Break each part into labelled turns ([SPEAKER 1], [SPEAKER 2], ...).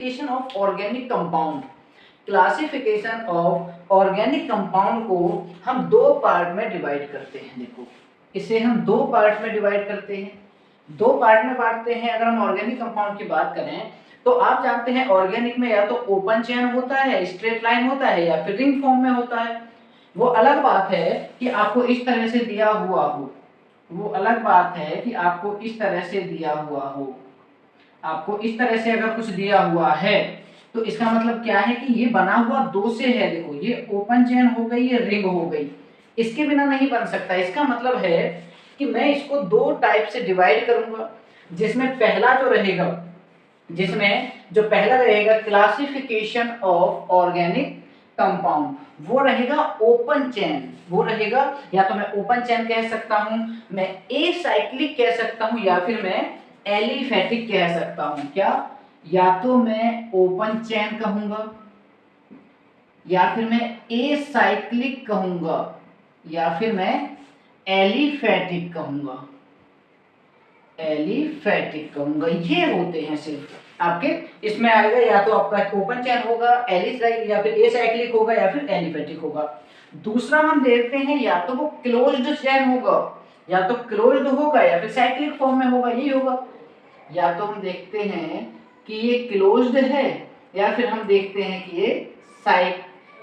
[SPEAKER 1] Classification of organic compound. Classification of organic compound को हम दो पार्ट में डिवाइड करते हैं। देखो, इसे हम दो पार्ट में डिवाइड करते हैं, दो पार्ट में बांटते हैं। अगर हम ऑर्गेनिक कंपाउंड की बात करें तो आप जानते हैं ऑर्गेनिक में या तो ओपन चेन होता है, स्ट्रेट लाइन होता है, या फिर रिंग फॉर्म में होता है। वो अलग बात है कि आपको इस तरह से दिया हुआ हो, वो अलग बात है कि आपको इस तरह से दिया हुआ हो। आपको इस तरह से अगर कुछ दिया हुआ है तो इसका मतलब क्या है कि ये बना हुआ दो से है। देखो, ये ओपन चेन हो गई, ये रिंग हो गई, इसके बिना नहीं बन सकता। इसका मतलब है कि मैं इसको दो टाइप से डिवाइड करूंगा, जिसमें पहला जो रहेगा, जिसमें जो पहला रहेगा क्लासिफिकेशन ऑफ ऑर्गेनिक कंपाउंड, वो रहेगा ओपन चेन। वो रहेगा, या तो मैं ओपन चेन कह सकता हूं, मैं एसाइक्लिक कह सकता हूं, या फिर मैं एलिफेटिक कह सकता हूं। क्या? या तो मैं ओपन चेन कहूंगा, या फिर मैं एसाइक्लिक कहूंगा, या फिर मैं एलिफेटिक कहूंगा। एलिफेटिक कहूंगा। ये होते हैं सिर्फ आपके, इसमें आएगा या तो आपका ओपन चेन होगा, एलिसाइक्लिक, या फिर एसाइक्लिक होगा, या फिर एलिफेटिक होगा। दूसरा हम देखते हैं, या तो वो क्लोज्ड चेन होगा, या तो क्लोज्ड होगा, या फिर साइक्लिक फॉर्म में होगा, यही होगा। या तो हम देखते हैं कि ये क्लोज्ड है, या फिर हम देखते हैं कि ये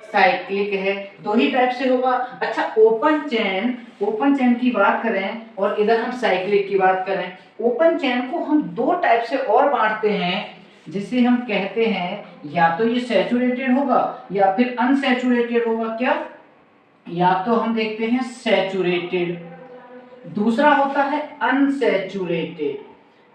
[SPEAKER 1] साइक्लिक है। दो ही टाइप से होगा। अच्छा, ओपन चेन की बात करें और इधर हम साइक्लिक की बात करें, ओपन चेन को हम दो टाइप से और बांटते हैं, जिसे हम कहते हैं या तो ये सैचुरेटेड होगा या फिर अनसैचुरेटेड होगा। क्या? या तो हम देखते हैं सैचुरेटेड, दूसरा होता है अनसैचुरेटेड।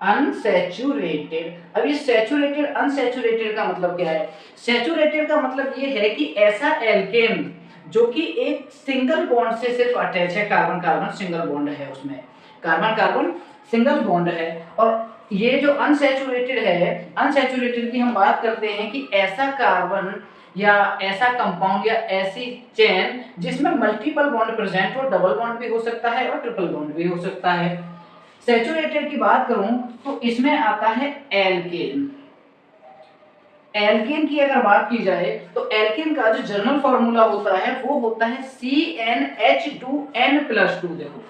[SPEAKER 1] अनसैचुरेटेड। अब ये सैचुरेटेड अनसैचुरेटेड का मतलब क्या है? सैचुरेटेड का मतलब ये है कि ऐसा एल्केन जो कि एक सिंगल बॉन्ड से सिर्फ अटैच है, कार्बन कार्बन सिंगल बॉन्ड है, उसमें कार्बन कार्बन सिंगल बॉन्ड है। और ये जो अनसैचुरेटेड है, अनसैचुरेटेड की हम बात करते हैं कि ऐसा कार्बन या ऐसा कंपाउंड या ऐसी चेन जिसमें मल्टीपल बॉन्ड प्रेजेंट हो, डबल बॉन्ड भी हो सकता है और ट्रिपल बॉन्ड भी हो सकता है। सैचुरेटेड की बात करूं तो इसमें आता है एल्केन। एल्केन की अगर बात की जाए तो एल्केन का जो जनरल फॉर्मूला होता है वो होता है CnH2n+2। देखो,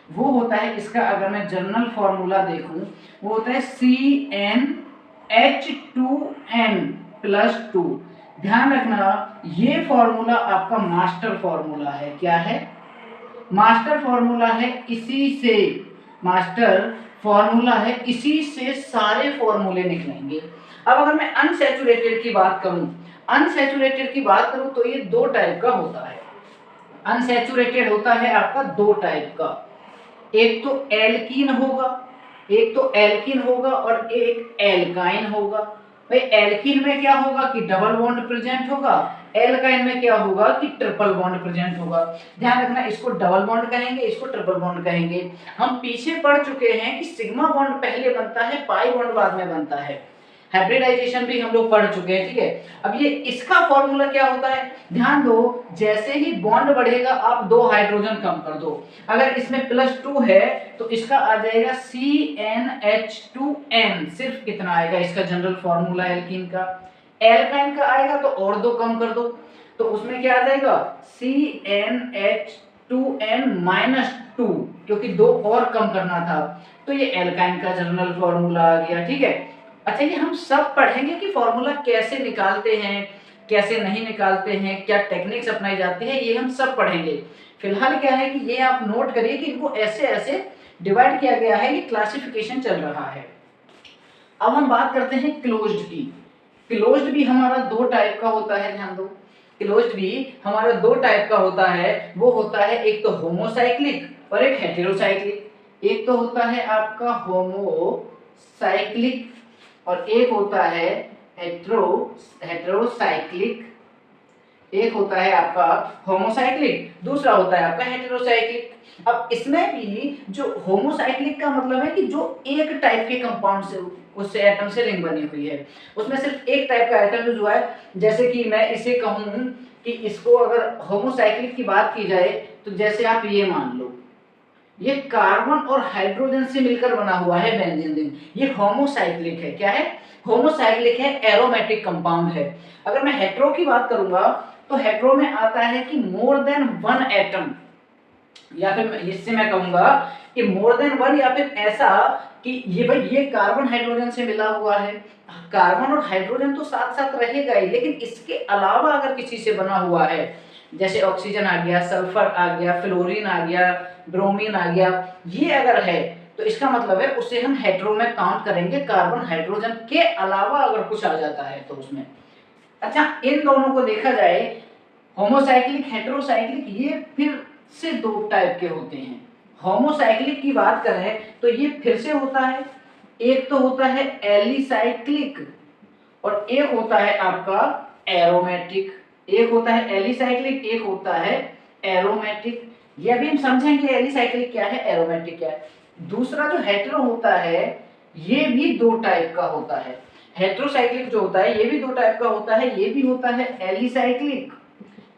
[SPEAKER 1] वो होता है इसका, अगर मैं जनरल फॉर्मूला देखूं, वो होता है CnH2n+2। ध्यान रखना, ये फॉर्मूला आपका मास्टर फॉर्मूला है। क्या है? मास्टर फॉर्मूला है। इसी से मास्टर फॉर्मूला है, इसी से सारे फॉर्मूले निकलेंगे। अब अगर मैं अनसैचुरेटेड की बात करूं, अनसैचुरेटेड की बात करूं तो ये दो टाइप का होता है। अनसैचुरेटेड होता है आपका दो टाइप का, एक तो एल्कीन होगा, एक तो एल्कीन होगा और एक एल्काइन होगा। भाई, एल्कीन में क्या होगा कि डबल बॉन्ड प्रेजेंट होगा, एल्काइन में क्या होगा कि ट्रिपल बॉन्ड प्रेजेंट होगा। ध्यान रखना, इसको डबल बॉन्ड कहेंगे, इसको ट्रिपल बॉन्ड कहेंगे। हम पीछे पढ़ चुके हैं कि सिग्मा बॉन्ड पहले बनता है, पाई बॉन्ड बाद में बनता है। हाइब्रिडाइजेशन भी हम लोग पढ़ चुके हैं, ठीक है। अब ये इसका फॉर्मूला क्या होता है, ध्यान दो। जैसे ही बॉन्ड बढ़ेगा आप दो हाइड्रोजन कम कर दो। अगर इसमें +2 है तो इसका आ जाएगा CnH2n, सिर्फ कितना आएगा इसका जनरल फॉर्मूला एल्कीन का। एल्काइन का आएगा तो और दो कम कर दो, तो उसमें क्या आ जाएगा CnH2n-2, क्योंकि दो और कम करना था, तो ये एल्काइन का जनरल फॉर्मूला आ गया। ठीक है। अच्छा, ये हम सब पढ़ेंगे कि फॉर्मूला कैसे निकालते हैं, कैसे नहीं निकालते हैं, क्या टेक्निक्स अपनाई जाती है, ये हम सब पढ़ेंगे। फिलहाल क्या है कि ये आप नोट करिए कि इनको ऐसे ऐसे डिवाइड किया गया है, ये क्लासिफिकेशन चल रहा है। अब हम बात करते हैं क्लोज्ड की। क्लोज्ड भी हमारा दो टाइप का होता है, ध्यान दो। क्लोज्ड भी हमारा दो टाइप का होता है, वो होता है एक तो होमोसाइक्लिक और एक हेटेरोसाइक्लिक। एक तो होता है आपका होमोसाइक्लिक और एक होता है हेटेरोसाइक्लिक। एक होता है आपका होमोसाइक्लिक, दूसरा होता है आपका हेटेरोसाइक्लिक। अब इसमें भी जो होमोसाइक्लिक का मतलब है कि जो एक टाइप के कंपाउंड से, उससे एटम से रिंग बनी हुई है, उसमें सिर्फ एक टाइप का एटम यूज हुआ है। जैसे कि मैं इसे कहूं कि इसको अगर होमोसाइक्लिक की बात की जाए तो जैसे आप ये मान लो, ये कार्बन और हाइड्रोजन से मिलकर बना हुआ है बेंजीन रिंग। ये होमोसाइक्लिक है। क्या है? होमोसाइक्लिक है, एरोमेटिक कंपाउंड है। अगर मैं हेटेरो की बात करूंगा तो हेटेरो में आता है कि मोर देन वन एटम, या फिर इससे मैं कहूंगा कि मोर देन वन, या फिर ऐसा कि ये भाई ये कार्बन हाइड्रोजन से मिला हुआ है। कार्बन और हाइड्रोजन तो साथ साथ रहेगा ही, लेकिन इसके अलावा अगर किसी से बना हुआ है, जैसे ऑक्सीजन आ गया, सल्फर आ गया, फ्लोरीन आ गया, ब्रोमीन आ गया, ये अगर है तो इसका मतलब है उसे हम हेटेरो में काउंट करेंगे। कार्बन हाइड्रोजन के अलावा अगर कुछ आ जाता है तो उसमें। अच्छा, इन दोनों को देखा जाए, होमोसाइक्लिक, हेटेरोसाइक्लिक, ये फिर से दो टाइप के होते हैं। होमोसाइक्लिक की बात करें तो ये फिर से होता है, एक तो होता है एलिसाइक्लिक और एक होता है आपका एरोमेटिक। एक होता है एलिसाइक्लिक, एक होता है एरोमेटिक। ये अभी हम समझेंगे एलिसाइक्लिक क्या है, एरोमेटिक क्या है। दूसरा जो हेटेरो होता है ये भी दो टाइप का होता है। हेटेरोसाइक्लिक जो होता है ये भी दो टाइप का होता है, ये भी होता है एलिसाइक्लिक,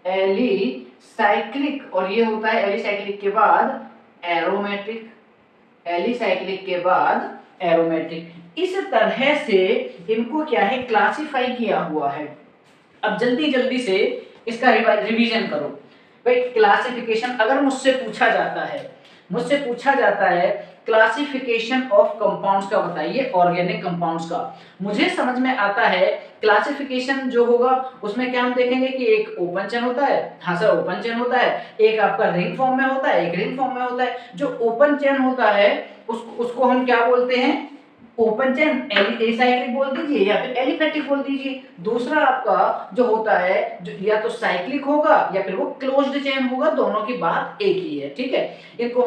[SPEAKER 1] एलिसाइक्लिक, और ये होता है एलिसाइक्लिक के बाद एरोमेटिक, एलिसाइक्लिक के बाद एरोमेटिक। इस तरह से इनको क्या है, क्लासिफाई किया हुआ है। अब जल्दी जल्दी से इसका रिवीजन करो भाई। क्लासिफिकेशन अगर मुझसे पूछा जाता है, मुझसे पूछा जाता है क्लासिफिकेशन ऑफ कंपाउंड्स का बताइए, ऑर्गेनिक कंपाउंड्स का, मुझे समझ में आता है क्लासिफिकेशन जो होगा उसमें क्या हम देखेंगे कि एक ओपन चेन होता है, हाँ सर ओपन चेन होता है, एक आपका रिंग फॉर्म में होता है, एक रिंग फॉर्म में होता है। जो ओपन चेन होता है उसको हम क्या बोलते हैं, ओपन चेन, एसाइक्लिक बोल दीजिए या फिर एलिफेटिक बोल दीजिए। दूसरा आपका जो होता है जो या तो साइक्लिक होगा या फिर वो क्लोज्ड चेन होगा, दोनों की बात एक ही है, ठीक है। इनको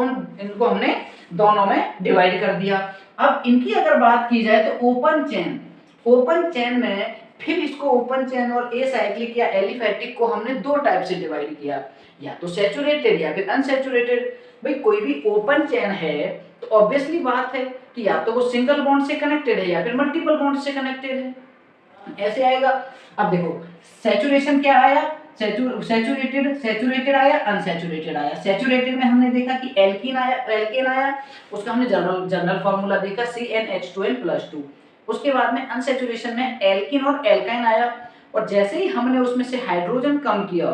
[SPEAKER 1] हमने दोनों में डिवाइड कर दिया। अब इनकी अगर बात की जाए तो ओपन चेन, ओपन चेन में फिर इसको ओपन चेन और एसाइक्लिक या एलिफेटिक को हमने दो टाइप से डिवाइड किया, या तो सैचुरेटेड या फिर अनसैचुरेटेड। भाई कोई भी ओपन चेन है तो ऑब्वियसली बात है कि या तो वो सिंगल बॉन्ड से कनेक्टेड है या फिर मल्टीपल बॉन्ड से कनेक्टेड है, ऐसे आएगा। अब देखो सैचुरेशन क्या आया, सैचुरेटेड आया, अनसैचुरेटेड आया। सैचुरेटेड में हमने देखा कि एल्कीन आया, एल्केन आया, उसका हमने जनरल फार्मूला देखा CnH2n+2। उसके बाद में अनसैचुरेशन में एल्कीन और एल्काइन आया, और जैसे ही हमने उसमें से हाइड्रोजन कम किया,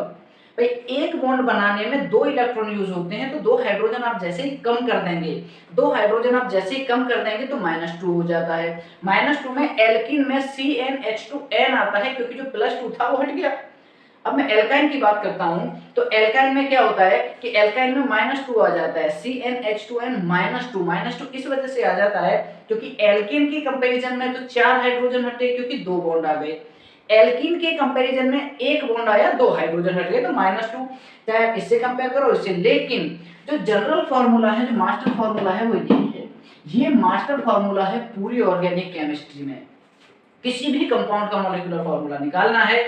[SPEAKER 1] भाई एक बॉन्ड बनाने में दो इलेक्ट्रॉन यूज होते हैं, तो दो हाइड्रोजन आप जैसे ही कम कर देंगे, दो हाइड्रोजन आप जैसे ही कम कर देंगे तो -2 हो जाता है। -2 में एल्कीन में CnH2n आता है, क्योंकि जो +2 था वो हट गया। अब मैं एल्काइन की बात करता हूं तो एल्काइन में क्या होता है कि एल्काइन में -2 आ जाता है, CnH2n -2 इस वजह से आ जाता है क्योंकि एल्कीन की कंपैरिजन में तो 4 हाइड्रोजन हटे क्योंकि 2 बॉन्ड आ गए। एल्कीन के कंपैरिजन में एक बॉन्ड आया, 2 हाइड्रोजन हट गए, तो -2। चाहे इससे कंपेयर करो इससे, लेकिन जो जनरल फार्मूला है, जो मास्टर फार्मूला है वो यही है। ये मास्टर फार्मूला है पूरी ऑर्गेनिक केमिस्ट्री में। किसी भी कंपाउंड का मॉलिक्यूलर फार्मूला निकालना है,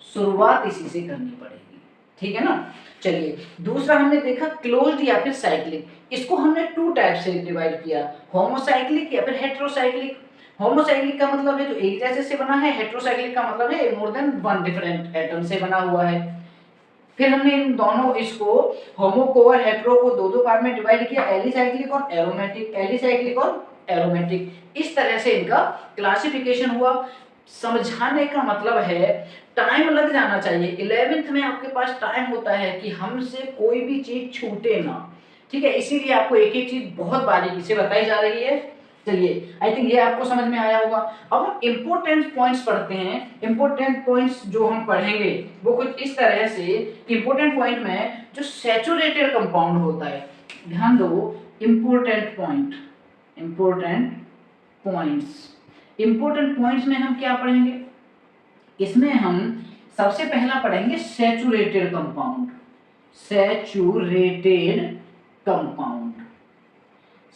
[SPEAKER 1] शुरुआत इसी से करनी पड़ेगी, ठीक है ना। चलिए दूसरा हमने देखा क्लोज्ड या फिर साइक्लिक। इसको हमने 2 टाइप से डिवाइड किया, होमोसाइक्लिक या फिर हेटेरोसाइक्लिक। होमोसाइक्लिक का मतलब है जो एक जैसे से बना है, हेटेरोसाइक्लिक का मतलब है more than one different atom से बना हुआ है। फिर हमने इन दोनों इसको होमो को और हेटेरो को दो पार्ट में डिवाइड किया, एलिसाइक्लिक और एरोमेटिक, एलिसाइक्लिक और एरोमेटिक। इस तरह से इनका क्लासिफिकेशन हुआ। समझाने का मतलब है टाइम लग जाना चाहिए। 11th में आपके पास टाइम होता है कि हमसे कोई भी चीज छूटे ना, ठीक है, इसीलिए आपको एक एक चीज बहुत बारीकी से बताई जा रही है। चलिए आई थिंक ये आपको समझ में आया होगा। अब हम इंपॉर्टेंट पॉइंट्स पढ़ते हैं। इंपॉर्टेंट पॉइंट्स जो हम पढ़ेंगे वो कुछ इस तरह से, इंपॉर्टेंट पॉइंट में जो सैचुरेटेड कंपाउंड होता है, ध्यान दो, important point, important points, important points में हम क्या पढ़ेंगे, इसमें हम सबसे पहला पढ़ेंगे saturated compound. Saturated compound,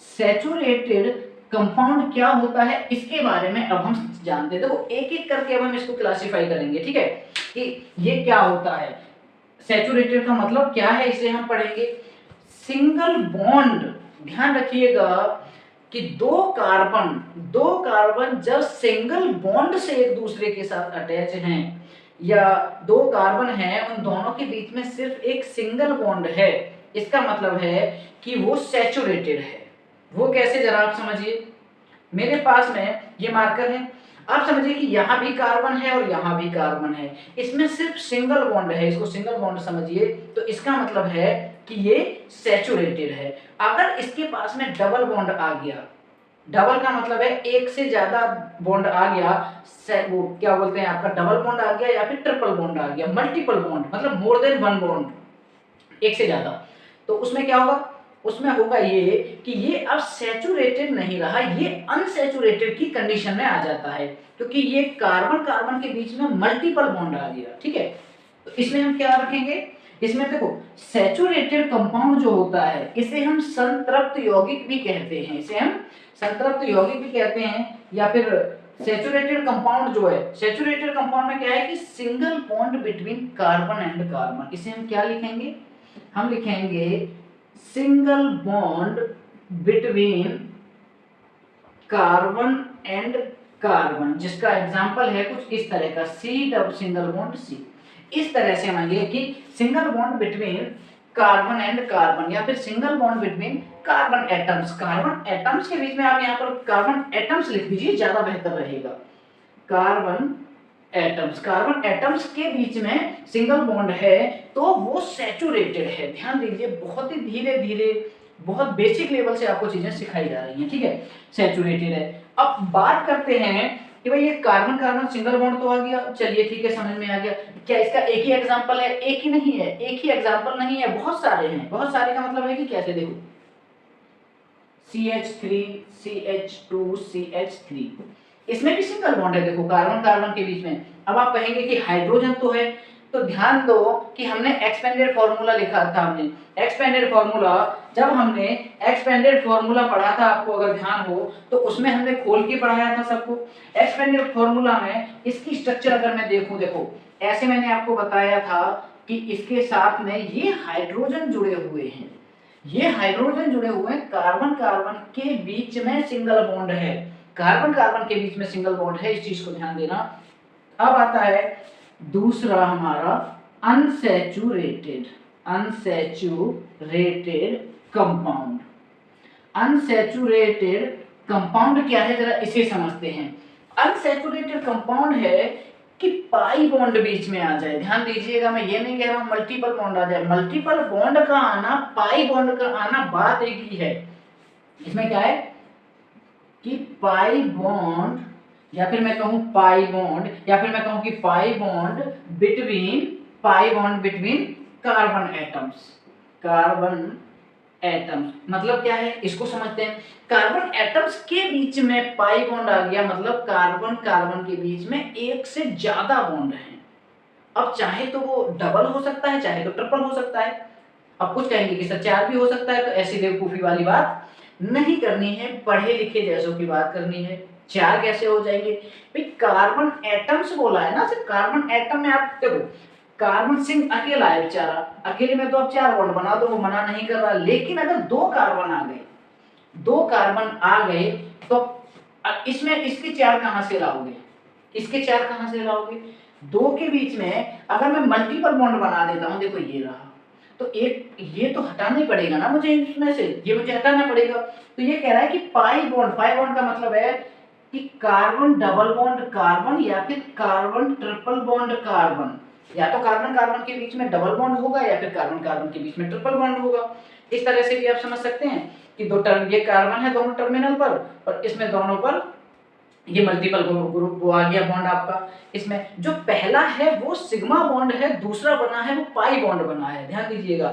[SPEAKER 1] saturated compound क्या होता है इसके बारे में अब हम जानते हैं। देखो एक एक करके अब हम इसको क्लासिफाई करेंगे, ठीक है, कि ये क्या होता है। सैचुरेटेड का मतलब क्या है इसे हम पढ़ेंगे। सिंगल बॉन्ड, ध्यान रखिएगा कि दो कार्बन जब सिंगल बॉन्ड से एक दूसरे के साथ अटैच हैं, या दो कार्बन हैं उन दोनों के बीच में सिर्फ एक सिंगल बॉन्ड है, इसका मतलब है कि वो सैचुरेटेड है। वो कैसे, जरा आप समझिए। मेरे पास में ये मार्कर है, आप समझिए कि यहाँ भी कार्बन है और यहाँ भी कार्बन है, इसमें सिर्फ सिंगल बॉन्ड है, इसको सिंगल बॉन्ड समझिए, तो इसका मतलब है कि ये सैचुरेटेड है। अगर इसके पास में डबल बॉन्ड आ गया, डबल का मतलब है एक से ज्यादा बॉन्ड आ गया, वो क्या बोलते हैं आपका, डबल बॉन्ड आ गया या फिर ट्रिपल बॉन्ड आ गया, मल्टीपल बॉन्ड मतलब मोर देन वन बॉन्ड, एक से ज्यादा, तो उसमें क्या होगा, उसमें होगा ये कि ये अब सैचुरेटेड नहीं रहा, ये अनसैचुरेटेड की कंडीशन में आ जाता है, क्योंकि ये कार्बन कार्बन के बीच में मल्टीपल बॉन्ड आ गया। ठीक है, तो इसमें हम क्या रखेंगे, इसमें देखो सैचुरेटेड कंपाउंड जो होता है इसे हम संतृप्त यौगिक भी कहते हैं, इसे हम संतृप्त यौगिक भी कहते हैं, या फिर सैचुरेटेड कंपाउंड जो है, सैचुरेटेड कंपाउंड में क्या है कि single bond between carbon and carbon, इसे हम क्या लिखेंगे, हम लिखेंगे single bond between carbon and carbon, जिसका एग्जांपल है कुछ इस तरह का, C double single bond C. इस तरह से मानिए कि single bond between carbon and carbon, या फिर single bond between carbon atoms, carbon atoms के बीच में आप यहाँ पर कार्बन एटम्स लिख दीजिए, ज्यादा बेहतर रहेगा, कार्बन एटम्स, कार्बन एटम्स के बीच में सिंगल बॉन्ड है तो वो सैचुरेटेड है। ध्यान दीजिए, बहुत ही धीरे धीरे, बहुत बेसिक लेवल से आपको चीजें सिखाई जा रही हैं। ठीक है, सैचुरेटेड है। अब बात करते हैं कि भाई ये कार्बन कार्बन सिंगल बॉन्ड तो आ गया, चलिए ठीक है, समझ में आ गया। क्या इसका एक ही एग्जांपल है? एक ही नहीं है, एक ही एग्जांपल नहीं है, बहुत सारे हैं। बहुत सारे का मतलब है कि कैसे, देखो CH3 CH2 CH3, इसमें भी सिंगल बॉन्ड है, देखो कार्बन कार्बन के बीच में। अब आप कहेंगे कि हाइड्रोजन तो है, तो ध्यान दो कि हमने एक्सपेंडेड फार्मूला लिखा था, हमने एक्सपेंडेड फार्मूला, जब हमने एक्सपेंडेड फार्मूला पढ़ा था, आपको अगर ध्यान हो तो उसमें हमने खोल के पढ़ाया था सबको। एक्सपेंडेड फार्मूला में इसकी स्ट्रक्चर अगर मैं देखूं, देखो ऐसे मैंने आपको बताया था कि इसके साथ में ये हाइड्रोजन जुड़े हुए हैं, ये हाइड्रोजन जुड़े हुए हैं, कार्बन कार्बन के बीच में सिंगल बॉन्ड है, कार्बन कार्बन के बीच में सिंगल बॉन्ड है, इस चीज को ध्यान देना। अब आता है दूसरा हमारा unsaturated, unsaturated compound. Unsaturated compound क्या है, जरा इसे समझते हैं। अनसैचुरेटेड कंपाउंड है कि पाई बॉन्ड बीच में आ जाए। ध्यान दीजिएगा, मैं ये नहीं कह रहा हूं मल्टीपल बॉन्ड आ जाए, मल्टीपल बॉन्ड का आना, पाई बॉन्ड का आना बात एक ही है। इसमें क्या है कि पाई बॉन्ड, या फिर मैं कहूं पाई बॉन्ड, या फिर मैं कहूं कि pi bond between carbon atoms, carbon atoms मतलब क्या है, इसको समझते हैं। कार्बन एटम्स के बीच में पाई बॉन्ड आ गया, मतलब कार्बन कार्बन के बीच में एक से ज्यादा बॉन्ड है। अब चाहे तो वो डबल हो सकता है, चाहे तो ट्रिपल हो सकता है। अब कुछ कहेंगे कि सर 4 भी हो सकता है, तो ऐसी बेवकूफी वाली बात नहीं करनी है, पढ़े लिखे जैसों की बात करनी है। 4 कैसे हो जाएंगे भाई, कार्बन एटम्स बोला है ना, सिर्फ कार्बन एटम में आप देखो, कार्बन सिंह अकेला है बेचारा, अकेले में तो आप 4 बॉन्ड बना दो, वो मना नहीं कर रहा, लेकिन अगर 2 कार्बन आ गए, 2 कार्बन आ गए, तो इसमें इसके 4 कहां से लाओगे, इसके 4 कहां से लाओगे, 2 के बीच में अगर मैं मल्टीपल बॉन्ड बना देता हूं, देखो ये रहा, तो एक ये तो हटाना ही पड़ेगा ना मुझे, इसमें से ये मुझे हटाना पड़ेगा। तो ये कह रहा है कि पाई बॉन्ड का मतलब है कि कार्बन डबल बॉन्ड कार्बन, या फिर कार्बन ट्रिपल बॉन्ड कार्बन, या तो कार्बन कार्बन के बीच में डबल बॉन्ड होगा, या फिर कार्बन कार्बन के बीच में ट्रिपल बॉन्ड होगा। इस तरह से भी आप समझ सकते हैं कि दो टर्म, ये कार्बन है दोनों टर्मिनल पर, और इसमें दोनों पर ये मल्टीपल ग्रुप वो आ गया बॉन्ड आपका। इसमें जो पहला है वो सिग्मा बॉन्ड है, दूसरा बना है वो पाई बॉन्ड बना है। ध्यान दीजिएगा,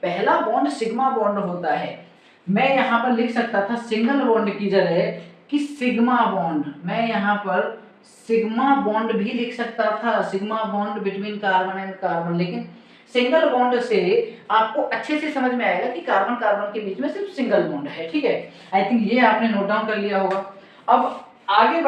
[SPEAKER 1] पहला बॉन्ड सिग्मा बॉन्ड होता है, मैं यहाँ पर लिख सकता था सिंगल बॉन्ड की जगह कि सिग्मा बॉन्ड, मैं यहाँ पर सिग्मा बॉन्ड भी लिख सकता था, sigma bond between carbon and carbon, लेकिन सिंगल बॉन्ड से आपको अच्छे से समझ में आएगा कि कार्बन कार्बन के बीच में सिर्फ सिंगल बॉन्ड है। ठीक है, आई थिंक ये आपने नोट डाउन कर लिया होगा। अब आगे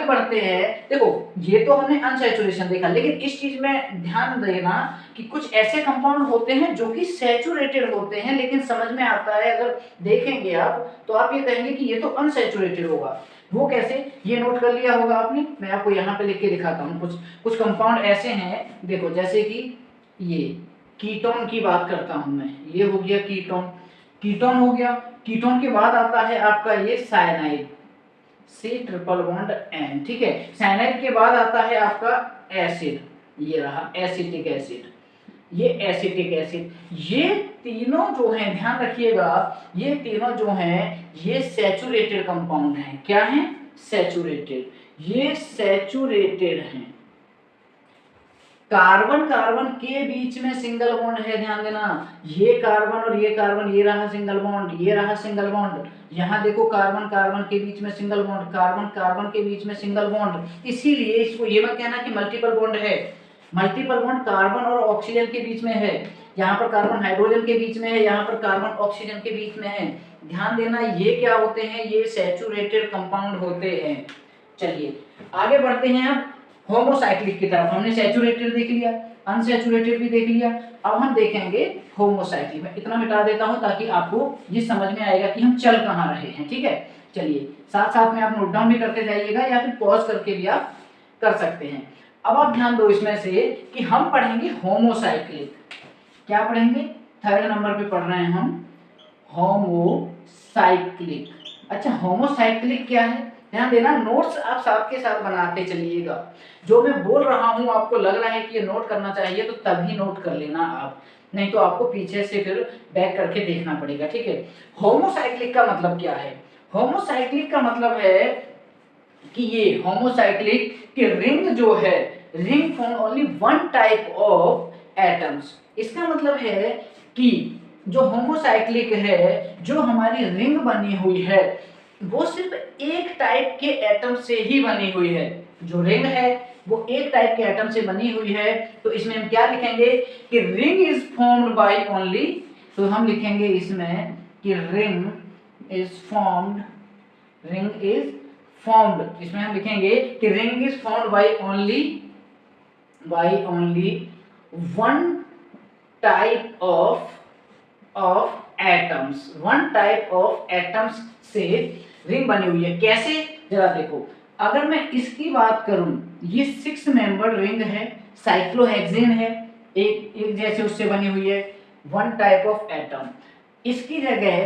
[SPEAKER 1] बढ़ते हैं। देखो ये तो हमने अनसैचुरेशन देखा, लेकिन इस चीज में ध्यान देना कि कुछ ऐसे कंपाउंड होते हैं जो कि सैचुरेटेड होते हैं, लेकिन समझ में आता है, अगर देखेंगे आप तो आप ये कहेंगे कि ये तो अनसैचुरेटेड होगा। वो कैसे, ये नोट कर लिया होगा आपने, मैं आपको यहाँ पे लिख के दिखाता हूँ। कुछ कंपाउंड ऐसे हैं, देखो जैसे कि ये कीटोन की बात करता हूं मैं, ये हो गया कीटोन, कीटोन हो गया। कीटोन के बाद आता है आपका ये cyanide, C triple bond N, ठीक है। साइनाइड के बाद आता है आपका एसिड, ये रहा एसिटिक एसिड, ये एसिटिक एसिड। ये तीनों जो हैं, ध्यान रखिएगा, ये तीनों जो हैं ये सैचुरेटेड कंपाउंड हैं। क्या हैं? सैचुरेटेड, ये सैचुरेटेड हैं। कार्बन कार्बन के बीच में सिंगल बॉन्ड है, ध्यान देना, ये कार्बन और ये कार्बन, ये रहा सिंगल बॉन्ड, ये रहा सिंगल बॉन्ड। यहाँ देखो कार्बन कार्बन के बीच में सिंगल बॉन्ड, कार्बन कार्बन के बीच में सिंगल बॉन्ड। इसीलिए इसको ये मत कहना कि मल्टीपल बॉन्ड है। मल्टीपल बॉन्ड कार्बन और ऑक्सीजन के बीच में है, यहाँ पर कार्बन हाइड्रोजन के बीच में है, यहाँ पर कार्बन ऑक्सीजन के बीच में है। ध्यान देना, ये क्या होते हैं? ये सैचुरेटेड कंपाउंड होते हैं। चलिए आगे बढ़ते हैं अब होमोसाइक्लिक की तरफ। हमने सैचुरेटेड देख लिया, अनसैचुरेटेड भी देख लिया, अब हम देखेंगे होमोसाइक्लिक। मैं इतना मिटा देता हूं ताकि आपको ये समझ में आएगा कि हम चल कहाँ रहे हैं, ठीक है। चलिए साथ साथ में आप नोट डाउन भी करते जाइएगा या फिर पॉज करके भी आप कर सकते हैं। अब आप ध्यान दो इसमें से कि हम पढ़ेंगे होमोसाइक्लिक। क्या पढ़ेंगे? थर्ड नंबर पे पढ़ रहे हैं हम होमोसाइक्लिक। अच्छा होमोसाइक्लिक क्या है? ध्यान देना, नोट्स आप साथ के साथ बनाते चलिएगा। जो मैं बोल रहा हूं आपको लग रहा है कि ये नोट करना चाहिए तो तभी नोट कर लेना आप, नहीं तो आपको पीछे से फिर बैक करके देखना पड़ेगा, ठीक है। होमोसाइक्लिक का मतलब क्या है? होमोसाइक्लिक का मतलब है कि ये होमोसाइक्लिक की रिंग जो है, ring form only one type of atoms. इसका मतलब है कि जो होमोसाइक्लिक है, जो हमारी रिंग बनी हुई है वो सिर्फ एक टाइप के एटम से ही बनी हुई है। जो रिंग है वो एक टाइप के एटम से बनी हुई है। तो इसमें हम क्या लिखेंगे कि ring is formed by only, तो हम लिखेंगे इसमें कि ring is formed, ring is formed, इसमें हम लिखेंगे कि ring is formed by only one type of atoms, one type of atoms से रिंग बनी हुई है। कैसे? जरा देखो, अगर मैं इसकी बात करूं, ये 6 मेंबर रिंग है, साइक्लोहेक्सेन है, एक जैसे उससे बनी हुई है, वन टाइप ऑफ एटम। इसकी जगह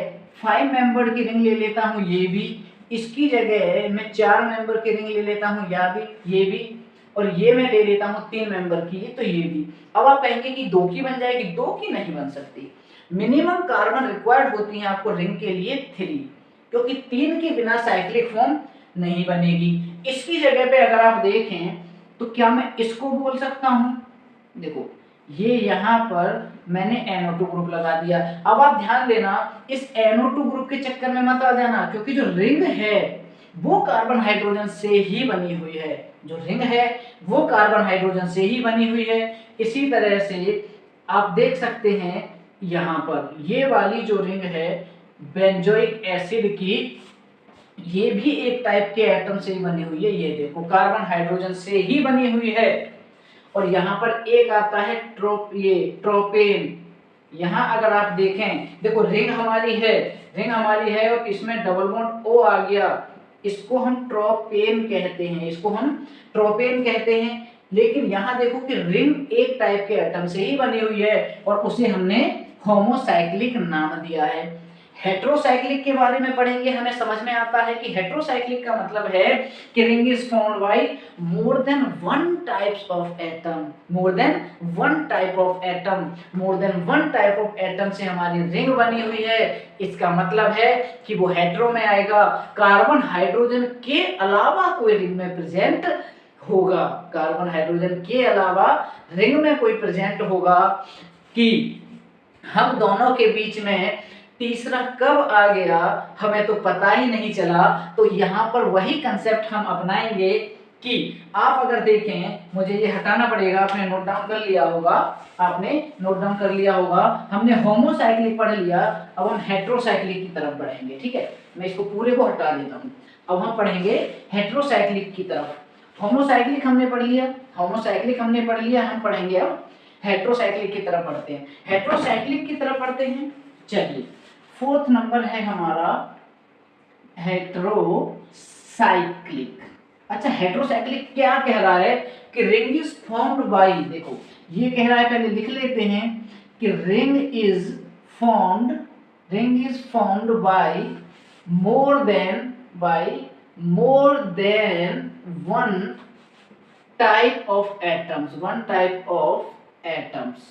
[SPEAKER 1] 5 मेंबर की रिंग ले लेता हूं, ये भी। इसकी जगह मैं 4 मेंबर की रिंग ले लेता हूं, ये भी, और ये मैं ले लेता हूं 3 मेंबर की, तो ये भी। अब आप कहेंगे कि 2 की बन जाएगी, 2 की नहीं बन सकती। मिनिमम कार्बन रिक्वायर्ड होती है आपको रिंग के लिए 3, क्योंकि 3 के बिना साइक्लिक फॉर्म नहीं बनेगी। इसकी जगह पे अगर आप देखें तो क्या मैं इसको बोल सकता हूं? देखो ये यहां पर मैंने NO2 ग्रुप लगा दिया। अब आप ध्यान देना, इस NO2 ग्रुप के चक्कर में मत आ जाना, क्योंकि जो रिंग है वो कार्बन हाइड्रोजन से ही बनी हुई है। जो रिंग है वो कार्बन हाइड्रोजन से ही बनी हुई है। इसी तरह से आप देख सकते हैं यहाँ पर ये वाली जो रिंग है बेंजोइक एसिड की, ये भी एक टाइप के एटम से ही बनी हुई है। ये देखो कार्बन हाइड्रोजन से ही बनी हुई है। और यहाँ पर एक आता है ट्रोपेन। यहाँ अगर आप देखें, देखो रिंग हमारी है और इसमें डबल बॉन्ड O आ गया, इसको हम ट्रोपेन कहते हैं। लेकिन यहाँ देखो कि रिंग एक टाइप के एटम से ही बनी हुई है और उसे हमने होमोसाइक्लिक नाम दिया है। हेट्रोसाइक्लिक के बारे में पढ़ेंगे, हमें समझ में आता है कि हेट्रोसाइक्लिक का मतलब है कि ring is formed by more than one type of atom से हमारी रिंग बनी हुई है। इसका मतलब है कि वो हेट्रो में आएगा, कार्बन हाइड्रोजन के अलावा कोई रिंग में प्रेजेंट होगा, कार्बन हाइड्रोजन के अलावा रिंग में कोई प्रेजेंट होगा। कि हम दोनों के बीच में तीसरा कब आ गया हमें तो पता ही नहीं चला। तो यहाँ पर वही कंसेप्ट हम अपनाएंगे कि आप अगर देखें, मुझे ये हटाना पड़ेगा, आपने नोट डाउन कर लिया होगा, हमने होमोसाइक्लिक पढ़ लिया। अब हम हेट्रोसाइक्लिक की तरफ बढ़ेंगे, ठीक है। मैं इसको पूरे को हटा देता हूँ। अब हम पढ़ेंगे हेट्रोसाइक्लिक की तरफ। होमोसाइक्लिक हमने पढ़ लिया, हम पढ़ेंगे अब हेट्रोसाइक्लिक की तरफ पढ़ते हैं। चलिए 4th नंबर है हमारा हेट्रोसाइक्लिक। अच्छा हेट्रोसाइक्लिक क्या कह रहा है कि रिंग इज फॉर्म्ड बाय, देखो ये कह रहा है, पहले लिख लेते हैं कि ring is formed more than one type of atoms.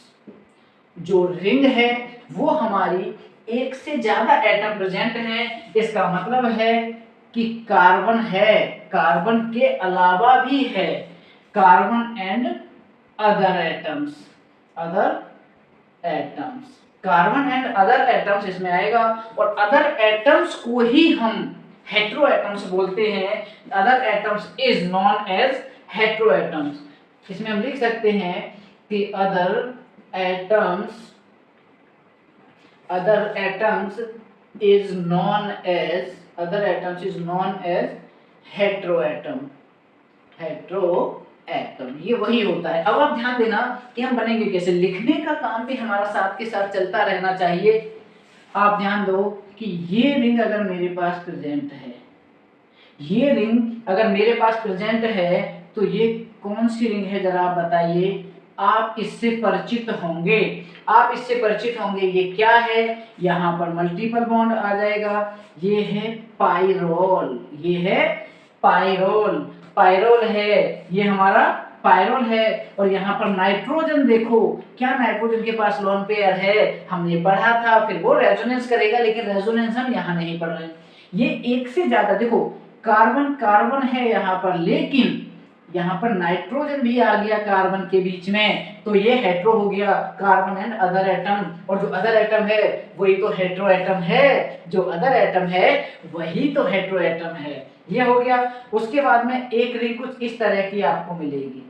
[SPEAKER 1] जो रिंग है वो हमारी एक से ज्यादा एटम प्रेजेंट है। इसका मतलब है कि कार्बन है, कार्बन के अलावा भी है, carbon and other atoms, carbon and other atoms इसमें आएगा। और अदर एटम्स को ही हम हेटेरो एटम्स बोलते हैं। Other atoms is known as hetero atoms. इसमें हम लिख सकते हैं कि other atoms is known as hetero atom. ये वही होता है। अब आप ध्यान देना कि हम बनेंगे कैसे। लिखने का काम भी हमारा साथ के साथ चलता रहना चाहिए। आप ध्यान दो कि ये रिंग अगर मेरे पास प्रेजेंट है, तो ये कौन सी रिंग है जरा आप बताइए। आप इससे परिचित होंगे, ये क्या है। यहाँ पर मल्टीपल बॉन्ड आ जाएगा। ये है पाइरोल है, ये हमारा पाइरोल है। और यहाँ पर नाइट्रोजन देखो, क्या नाइट्रोजन के पास लोन पेयर है, हमने पढ़ा था। फिर वो रेजोनेंस करेगा, लेकिन रेजोनेंस हम यहाँ नहीं पढ़ रहे हैं। ये एक से ज्यादा, देखो कार्बन है यहाँ पर, लेकिन यहाँ पर नाइट्रोजन भी आ गया कार्बन के बीच में, तो ये हेटेरो हो गया, कार्बन एंड अदर एटम। और जो अदर एटम है वही तो हेटेरो एटम है, जो अदर एटम है वही तो हेटेरो एटम है। ये हो गया। उसके बाद में एक रिंग कुछ इस तरह की आपको मिलेगी,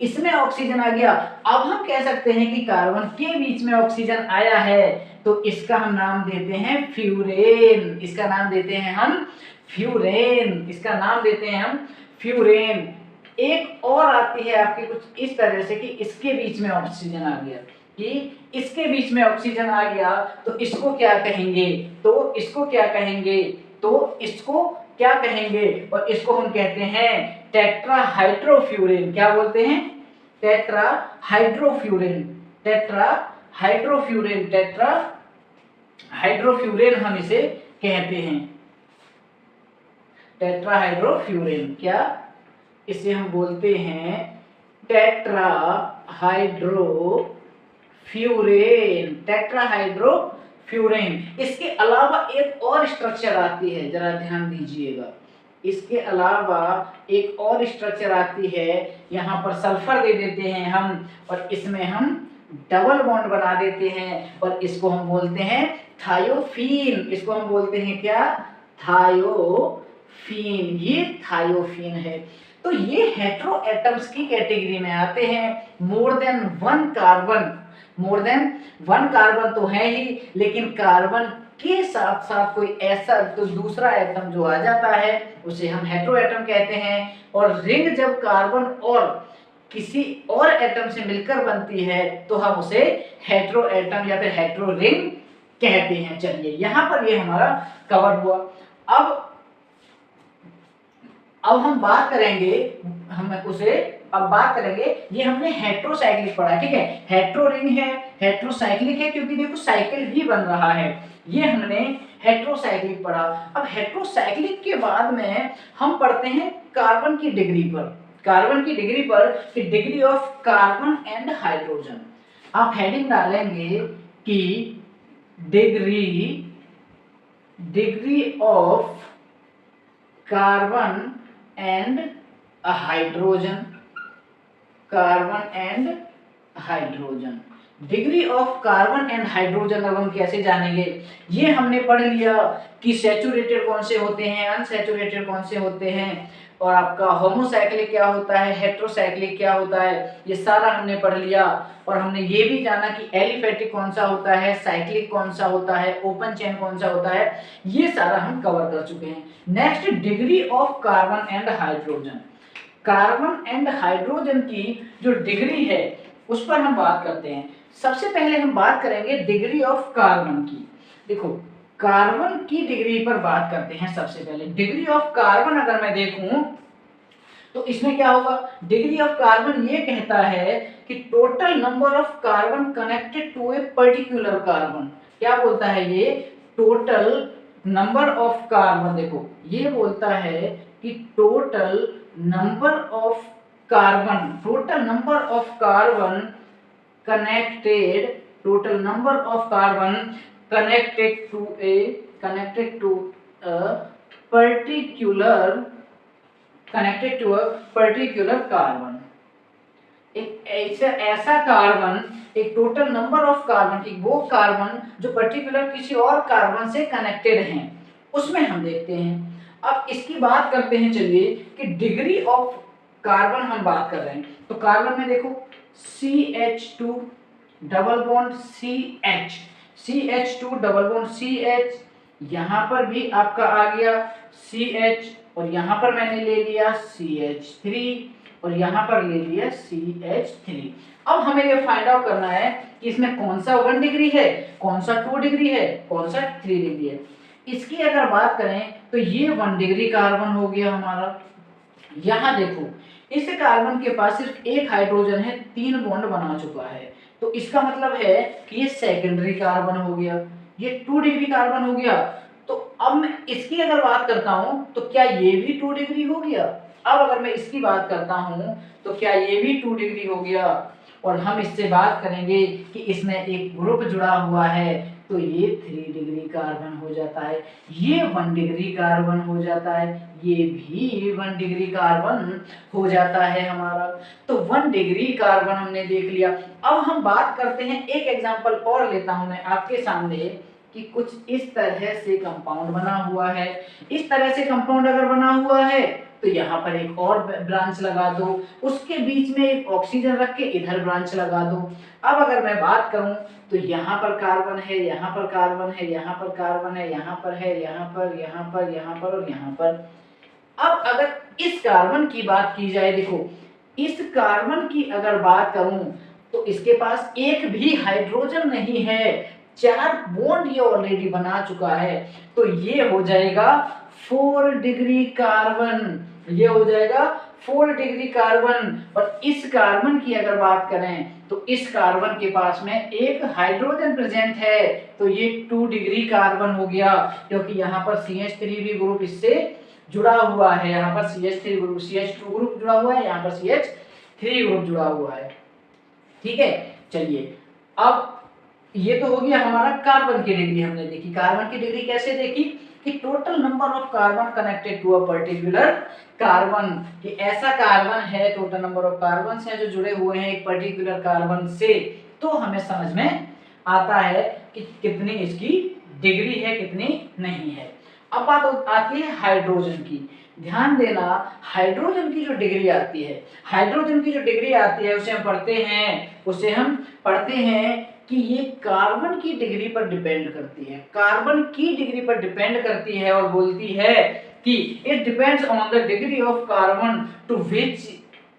[SPEAKER 1] इसमें ऑक्सीजन आ गया। अब हम कह सकते हैं कि कार्बन के बीच में ऑक्सीजन आया है, तो इसका हम नाम देते हैं फ्यूरेन। एक और आती है आपकी कुछ इस तरह से कि इसके बीच में ऑक्सीजन आ गया, तो इसको क्या कहेंगे, और इसको हम कहते हैं टेट्राहाइड्रोफ्यूरेन। क्या बोलते हैं? टेट्राहाइड्रोफ्यूरेन हम इसे कहते हैं। टेट्राहाइड्रोफ्यूरेन, क्या इसे हम बोलते हैं टेट्राहाइड्रोफ्यूरेन। इसके अलावा एक और स्ट्रक्चर आती है, जरा ध्यान दीजिएगा। इसके अलावा एक और स्ट्रक्चर आती है, यहाँ पर सल्फर दे देते हैं हम, और इसमें हम डबल बॉन्ड बना देते हैं, और इसको हम बोलते हैं थायोफीन। क्या? थायोफीन। ये थायोफीन है। तो ये हेटेरो एटम्स की कैटेगरी में आते हैं। मोर देन वन कार्बन तो है ही, लेकिन कार्बन के साथ साथ कोई ऐसा तो दूसरा एटम जो आ जाता है उसे हम हेटेरो एटम कहते हैं। और रिंग जब कार्बन और किसी और एटम से मिलकर बनती है तो हम उसे हेटेरो एटम या फिर हेटेरो रिंग कहते हैं। चलिए, यहाँ पर ये हमारा कवर हुआ। अब हम बात करेंगे, ये हमने हेटेरोसाइक्लिक पढ़ा, ठीक है। हेटेरो रिंग है, हेटेरोसाइक्लिक है, क्योंकि देखो साइकिल भी बन रहा है। ये हमने हेटेरोसाइक्लिक पढ़ा। अब हेटेरोसाइक्लिक के बाद में हम पढ़ते हैं कार्बन की डिग्री पर, कि degree of carbon and hydrogen. आप हेडिंग डालेंगे कि degree of carbon and hydrogen. Degree of carbon and hydrogen अब हम कैसे जानेंगे? ये हमने पढ़ लिया कि सैचुरेटेड कौन से होते हैं, अनसैचुरेटेड कौन से होते हैं, और आपका होमोसाइक्लिक क्या होता है, हेटेरोसाइक्लिक क्या होता है, ये सारा हमने पढ़ लिया। और हमने ये भी जाना कि एलिफेटिक कौन सा होता है, साइक्लिक कौन सा होता है, ओपन चेन कौन सा होता है, ये सारा हम कवर कर चुके हैं। Next, degree of carbon and hydrogen. Carbon and hydrogen की जो डिग्री है उस पर हम बात करते हैं। सबसे पहले हम बात करेंगे डिग्री ऑफ कार्बन की। देखो, कार्बन की डिग्री पर बात करते हैं। सबसे पहले डिग्री ऑफ कार्बन अगर मैं देखूं तो इसमें क्या होगा, डिग्री ऑफ कार्बन ये कहता है कि total number of carbon connected to a particular carbon. क्या बोलता है ये, टोटल नंबर ऑफ कार्बन, देखो ये बोलता है कि total number of carbon, total number of carbon connected, total number of carbon connected to a particular, connected to a particular carbon. एक ऐसा कार्बन, एक टोटल नंबर ऑफ कार्बन, एक वो कार्बन जो पर्टिकुलर किसी और कार्बन से कनेक्टेड हैं, उसमें हम देखते हैं। अब इसकी बात करते हैं, चलिए, कि डिग्री ऑफ कार्बन हम बात कर रहे हैं, तो कार्बन में देखो CH2 double bond CH, CH2 double bond CH, यहां पर भी आपका आ गया CH, और यहां पर मैंने ले लिया CH3, और यहां पर ले लिया CH3। अब हमें ये फाइंड आउट करना है कि इसमें कौन सा 1 डिग्री है, कौन सा 2 डिग्री है, कौन सा 3 डिग्री है। इसकी अगर बात करें तो ये 1 डिग्री कार्बन हो गया हमारा। यहां देखो, इस कार्बन के पास सिर्फ एक हाइड्रोजन है, 3 बॉन्ड बना चुका है, तो इसका मतलब है कि ये सेकेंडरी कार्बन हो गया, ये 2 डिग्री कार्बन हो गया। तो अब मैं इसकी अगर बात करता हूं तो क्या ये भी 2 डिग्री हो गया। अब अगर मैं इसकी बात करता हूं तो क्या ये भी 2 डिग्री हो गया। और हम इससे बात करेंगे कि इसमें एक ग्रुप जुड़ा हुआ है, तो ये 3 डिग्री कार्बन हो जाता है, ये 1 डिग्री कार्बन हो जाता है, ये भी 1 डिग्री कार्बन हो जाता है हमारा। तो 1 डिग्री कार्बन हमने देख लिया। अब हम बात करते हैं, एक एग्जांपल और लेता हूं मैं आपके सामने, कि कुछ इस तरह से कंपाउंड बना हुआ है। इस तरह से कंपाउंड अगर बना हुआ है तो यहाँ पर एक और ब्रांच लगा दो, उसके बीच में एक ऑक्सीजन रख के इधर ब्रांच लगा दो। अब अगर मैं बात करूं तो यहाँ पर कार्बन है, यहाँ पर कार्बन है, यहाँ पर कार्बन है, यहाँ पर है, यहाँ पर, यहाँ पर, यहाँ पर और यहाँ पर। अब अगर इस कार्बन की बात की जाए, देखो इस कार्बन की अगर बात करूं तो इसके पास एक भी हाइड्रोजन नहीं है, 4 बॉन्ड ये ऑलरेडी बना चुका है, तो ये हो जाएगा 4 डिग्री कार्बन, ये हो जाएगा 4 डिग्री कार्बन। और इस कार्बन की अगर बात करें तो इस कार्बन के पास में एक हाइड्रोजन प्रेजेंट है, तो ये 2 डिग्री कार्बन हो गया, क्योंकि यहाँ पर CH3 भी ग्रुप इससे जुड़ा हुआ है, यहाँ पर CH3 ग्रुप, CH2 ग्रुप जुड़ा हुआ है, यहाँ पर CH3 ग्रुप जुड़ा हुआ है। ठीक है, चलिए, अब ये तो हो गया हमारा कार्बन की डिग्री हमने देखी। कार्बन की डिग्री कैसे देखी, कि total number of carbon connected to a particular carbon, कि ऐसा कार्बन है, टोटल नंबर ऑफ कार्बन हैं जो जुड़े हुए हैं एक पर्टिकुलर कार्बन से, तो हमें समझ में आता है कि कितनी इसकी डिग्री है, कितनी नहीं है। अब बात आती है हाइड्रोजन की। ध्यान देना, हाइड्रोजन की जो डिग्री आती है, हाइड्रोजन की जो डिग्री आती है उसे हम पढ़ते हैं कि ये कार्बन की डिग्री पर डिपेंड करती है, कार्बन की डिग्री पर डिपेंड करती है, और बोलती है कि it depends on the degree of carbon to which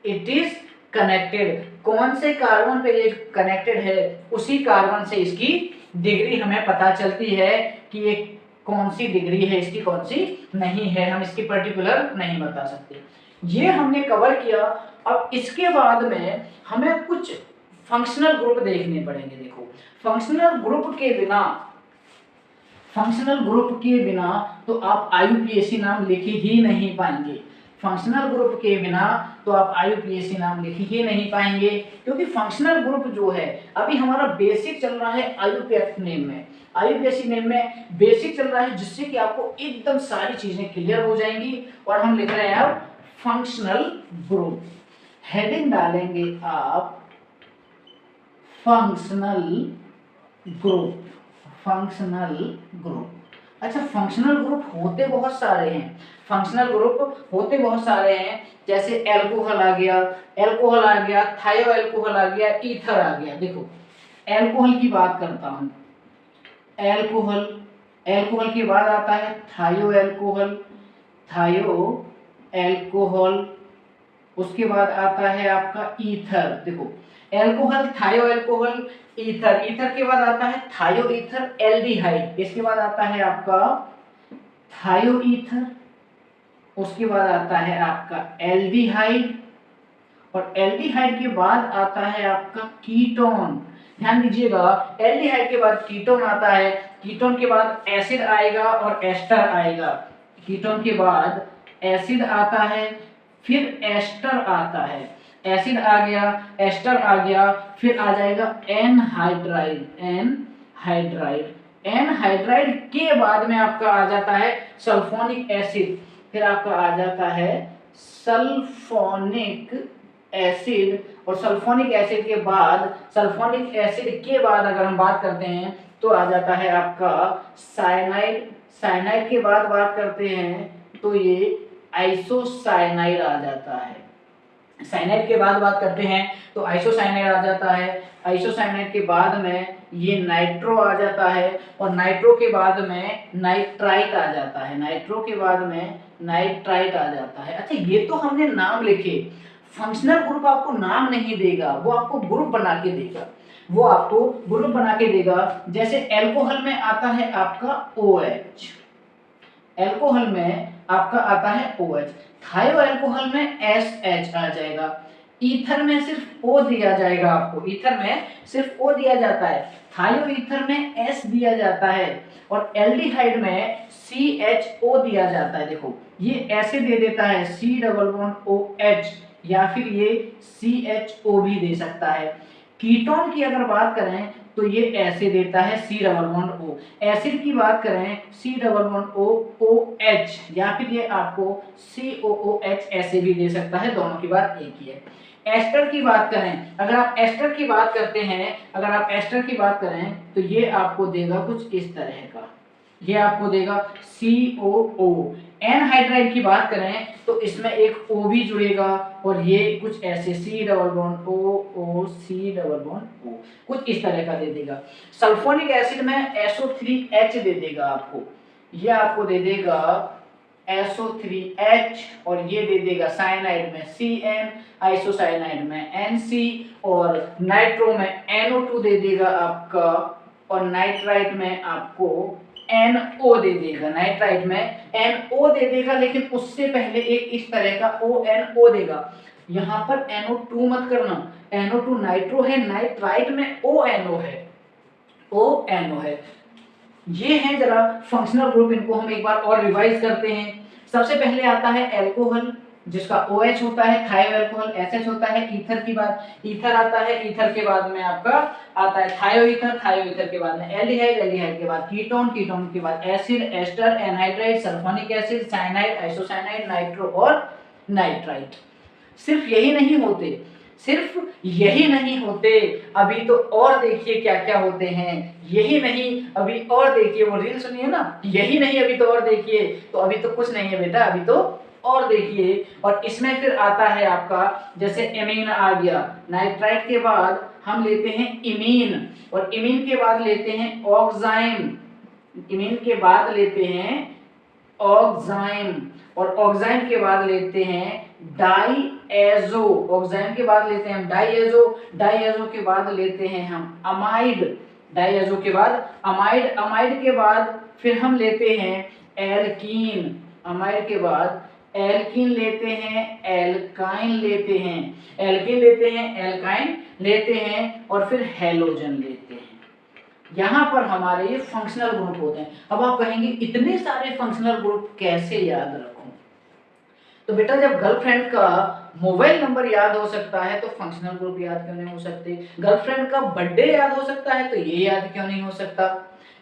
[SPEAKER 1] it is connected. कौन से कार्बन पे ये कनेक्टेड है, उसी कार्बन से इसकी डिग्री हमें पता चलती है कि ये कौन सी डिग्री है, इसकी कौन सी नहीं है, हम इसकी पर्टिकुलर नहीं बता सकते। ये हमने कवर किया। अब इसके बाद में हमें कुछ फंक्शनल ग्रुप देखने पड़ेंगे। देखो, फंक्शनल ग्रुप के बिना तो आप IUPAC नाम लिख ही नहीं पाएंगे। फंक्शनल ग्रुप के बिना तो आप IUPAC नाम लिख ही नहीं पाएंगे, क्योंकि फंक्शनल ग्रुप जो है अभी हमारा बेसिक चल रहा है IUPAC नेम में, IUPAC नेम में बेसिक चल रहा है, जिससे कि आपको एकदम सारी चीजें क्लियर हो जाएंगी। और हम लिख रहे हैं अब फंक्शनल ग्रुप, हेडिंग डालेंगे आप फंक्शनल ग्रुप, फंक्शनल ग्रुप। अच्छा, फंक्शनल ग्रुप होते बहुत सारे हैं, फंक्शनल ग्रुप होते बहुत सारे हैं, जैसे एल्कोहल आ गया, थायो एल्कोहल आ गया, ईथर आ गया। देखो, एल्कोहल की बात करता हूं, एल्कोहल के बाद आता है थायो एल्कोहल, उसके बाद आता है आपका ईथर। देखो, एल्कोहल, थायो एल्कोहल, ईथर के बाद आता है थायो ईथर एल्डिहाइड, इसके बाद आता है आपका थायो ईथर, उसके बाद आता है आपका एल्डिहाइड, और एल्डिहाइड के बाद आता है आपका कीटोन। ध्यान दीजिएगा, एल्डिहाइड के बाद कीटोन आता है, कीटोन के बाद एसिड आएगा और एस्टर आएगा। कीटोन के बाद एसिड आता है, फिर एस्टर आता है। एसिड आ गया, एस्टर आ गया, फिर आ जाएगा एनहाइड्राइड। एनहाइड्राइड के बाद में आपका आ जाता है सल्फोनिक एसिड, फिर आपका आ जाता है सल्फोनिक एसिड, और सल्फोनिक एसिड के बाद, सल्फोनिक एसिड के बाद अगर हम बात करते हैं तो आ जाता है आपका साइनाइड। साइनाइड के बाद बात करते हैं तो ये आइसोसाइनाइड आ जाता है। साइनाइड के बाद बात करते हैं तो आइसोसाइनाइड आ जाता है। आइसोसाइनाइड के बाद में ये नाइट्रो आ जाता है, और नाइट्रो के बाद में नाइट्राइट आ जाता है। नाइट्रो के बाद में नाइट्राइट आ जाता है। अच्छा, ये तो हमने नाम लिखे, फंक्शनल ग्रुप आपको नाम नहीं देगा, वो आपको ग्रुप बना के देगा, वो आपको ग्रुप बना के देगा। जैसे एल्कोहल में आता है आपका OH, एल्कोहल में आपका आता है OH, थायो एल्कोहल में SH आ जाएगा, ईथर में सिर्फ O दिया जाएगा आपको, ईथर में सिर्फ O दिया जाता है, थायो ईथर में S दिया जाता है, और एल्डिहाइड में CHO दिया जाता है। देखो ये ऐसे दे देता है C डबल बॉन्ड OH, या फिर ये CHO भी दे सकता है। कीटोन की अगर बात करें तो ये ऐसे देता है C double bond O। Acid की बात करें C double bond O OH, या फिर ये आपको COOH ऐसे भी दे सकता है, दोनों की बात एक ही है। एस्टर की बात करें, अगर आप एस्टर की बात करते हैं, अगर आप एस्टर की बात करें तो ये आपको देगा कुछ इस तरह का, ये आपको देगा COO। एनहाइड्राइड की बात करें तो इसमें एक O भी जुड़ेगा, और ये कुछ ऐसे C double bond O C double bond O, कुछ इस तरह का दे देगा। सल्फोनिक एसिड में SO3H दे देगा आपको, ये आपको दे देगा SO3H, और ये दे देगा साइनाइड में CN, आइसोसाइनाइड में NC, और नाइट्रो में NO2 दे देगा आपका, और नाइट्राइट में आपको NO दे देगा, नाइट्राइट में NO दे देगा, लेकिन उससे पहले एक इस तरह का ONO देगा। यहाँ पर NO2 मत करना, NO2 नाइट्रो है, नाइट्राइट में ONO है। ये है जरा फंक्शनल ग्रुप, इनको हम एक बार और रिवाइज करते हैं। सबसे पहले आता है एल्कोहल जिसका OH होता है, थायो एल्कोहल SH होता है। ईथर की बात, ईथर आता है, ईथर के बाद में आपका आता है थायो ईथर, थायो ईथर के बाद में एल्डिहाइड, एल्डिहाइड के बाद कीटोन, कीटोन के बाद acid, ester, anhydride, sulphonic acid, cyanide, isocyanide, nitro और नाइट्राइट। सिर्फ यही नहीं होते, सिर्फ यही नहीं होते, अभी तो और देखिए क्या क्या होते हैं। यही नहीं, अभी और देखिए, वो रील सुनिए ना, यही नहीं अभी तो और देखिए, तो अभी तो कुछ नहीं है बेटा, अभी तो और देखिए। और इसमें फिर आता है आपका, जैसे एमीन आ गया, नाइट्राइट के बाद हम लेते हैं इमीन, और इमीन के बाद लेते हैं ऑक्साइम, इमीन के बाद लेते हैं ऑक्साइम, और ऑक्साइम के बाद लेते हैं डाईएजो, ऑक्साइम के बाद लेते हैं हम डाईएजो, डाईएजो के बाद लेते हैं हम अमाइड, डाईएजो के बाद अमाइड, अमाइड के बाद फिर हम लेते हैं एल्कीन, अमाइड के बाद एल्कीन लेते हैं, एल्काइन लेते हैं, एल्कीन लेते हैं, एल्काइन लेते हैं, और फिर हैलोजन लेते हैं। यहाँ पर हमारे ये फंक्शनल ग्रुप होते हैं। अब आप कहेंगे इतने सारे फंक्शनल ग्रुप कैसे याद रखूं? तो बेटा जब गर्लफ्रेंड का मोबाइल नंबर याद हो सकता है तो फंक्शनल ग्रुप याद क्यों नहीं हो सकते? गर्लफ्रेंड का बर्थडे याद हो सकता है तो ये याद क्यों नहीं हो सकता?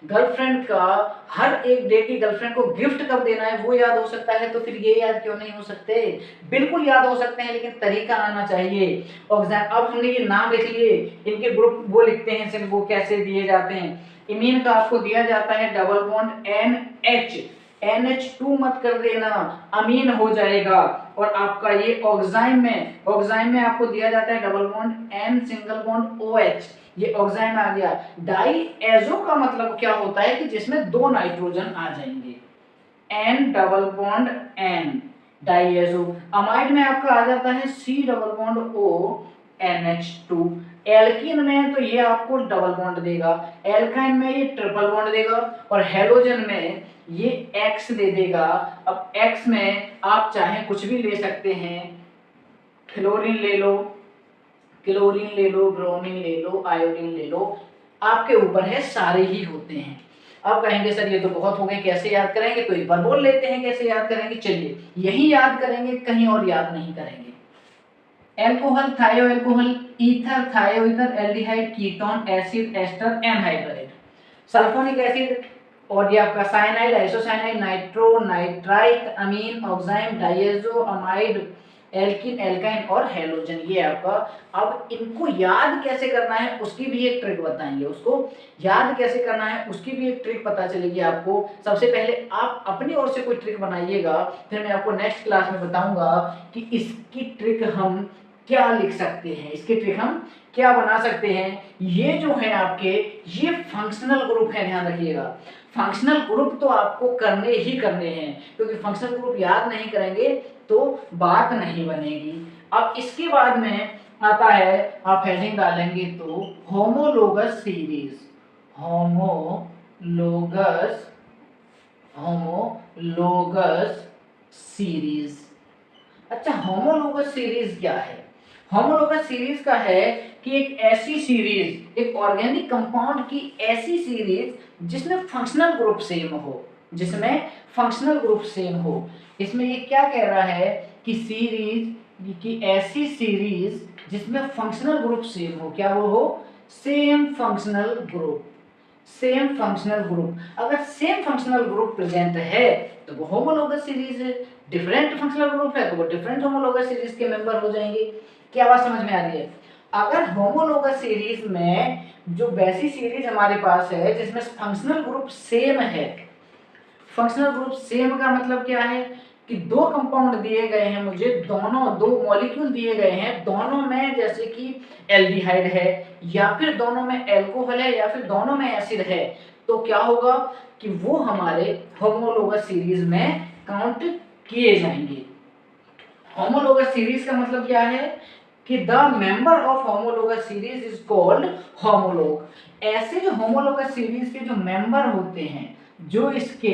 [SPEAKER 1] गर्लफ्रेंड का हर एक डे की गर्लफ्रेंड को गिफ्ट कब देना है वो याद हो सकता है तो फिर ये याद क्यों नहीं हो सकते? बिल्कुल याद हो सकते हैं, लेकिन तरीका आना चाहिए। अब हमने ये नाम लिख लिए, इनके ग्रुप वो लिखते हैं सिर्फ, वो कैसे दिए जाते हैं। इमीन का आपको दिया जाता है डबल बॉन्ड NH, NH2 मत कर देना, अमीन हो जाएगा। और आपका ये ऑक्साइम में आपको दिया जाता है double bond N single bond OH, ये ऑक्साइम आ गया। डाईएजो का मतलब क्या होता है कि जिसमें दो नाइट्रोजन आ जाएंगे, N double bond N, diazo. Amide में आपका आ जाता है C double bond O NH2। Alkene में तो ये आपको डबल बॉन्ड देगा, एल्काइन में ये ट्रिपल बॉन्ड देगा, और हेलोजन में ये X दे देगा। अब X में आप चाहे कुछ भी ले सकते हैं, क्लोरीन ले लो, क्लोरीन ले लो, ब्रोमीन ले लो, आयोडीन ले लो, आपके ऊपर है, सारे ही होते हैं। अब कहेंगे सर ये तो बहुत हो गए, कैसे याद करेंगे? तो एक बार बोल लेते हैं कैसे याद करेंगे। चलिए यही याद करेंगे, कहीं और याद नहीं करेंगे। Alcohol, thio alcohol, ether, thio ether, aldehyde, ketone, acid, ester, anhydride, sulphonic acid, और ये आपका cyanide, isocyanide, nitro, nitrite, amine, oxime, diazo, amide, alkene, alkyne और हैलोजन, ये आपका। अब इनको याद कैसे करना है उसकी भी एक ट्रिक बताएंगे, उसको याद कैसे करना है उसकी भी एक ट्रिक पता चलेगी आपको। सबसे पहले आप अपनी ओर से कोई ट्रिक बनाइएगा, फिर मैं आपको नेक्स्ट क्लास में बताऊंगा कि इसकी ट्रिक हम क्या लिख सकते हैं, इसकी ट्रिक हम क्या बना सकते हैं। ये जो है आपके, ये फंक्शनल ग्रुप है, ध्यान रखिएगा। फंक्शनल ग्रुप तो आपको करने ही करने हैं, क्योंकि फंक्शनल ग्रुप याद नहीं करेंगे तो बात नहीं बनेगी। अब इसके बाद में आता है, आप हेडिंग डालेंगे तो homologous series, homologous, homologous series. अच्छा, होमोलोगस सीरीज क्या है? होमोलोगस सीरीज का है कि एक ऐसी सीरीज, एक ऑर्गेनिक कंपाउंड की ऐसी सीरीज जिसमें फंक्शनल ग्रुप सेम हो, जिसमें फंक्शनल ग्रुप सेम हो। इसमें ये क्या कह रहा है कि सीरीज की ऐसी सीरीज जिसमें फंक्शनल ग्रुप सेम हो, क्या वो हो? Same functional group, same functional group. अगर सेम फंक्शनल ग्रुप प्रेजेंट है तो वो होमोलोगस सीरीज है, डिफरेंट फंक्शनल ग्रुप है तो वो डिफरेंट होमोलोगस सीरीज के मेंबर हो जाएंगे। क्या बात समझ में आ रही है? अगर होमोलोगस सीरीज में जो वैसी सीरीज हमारे पास है जिसमें फंक्शनल ग्रुप सेम है, फंक्शनल ग्रुप सेम का मतलब क्या है कि दो कंपाउंड दिए गए हैं मुझे, दोनों दो मॉलिक्यूल दिए गए हैं, दोनों में जैसे कि एल्डिहाइड है, या फिर दोनों में एल्कोहल है, या फिर दोनों में एसिड है, तो क्या होगा कि वो हमारे होमोलोगस सीरीज में काउंट किए जाएंगे। होमोलोगस सीरीज का मतलब क्या है कि the member of homologous series is called homologue. ऐसे जो होमोलोगस सीरीज के जो मेंबर होते हैं, जो इसके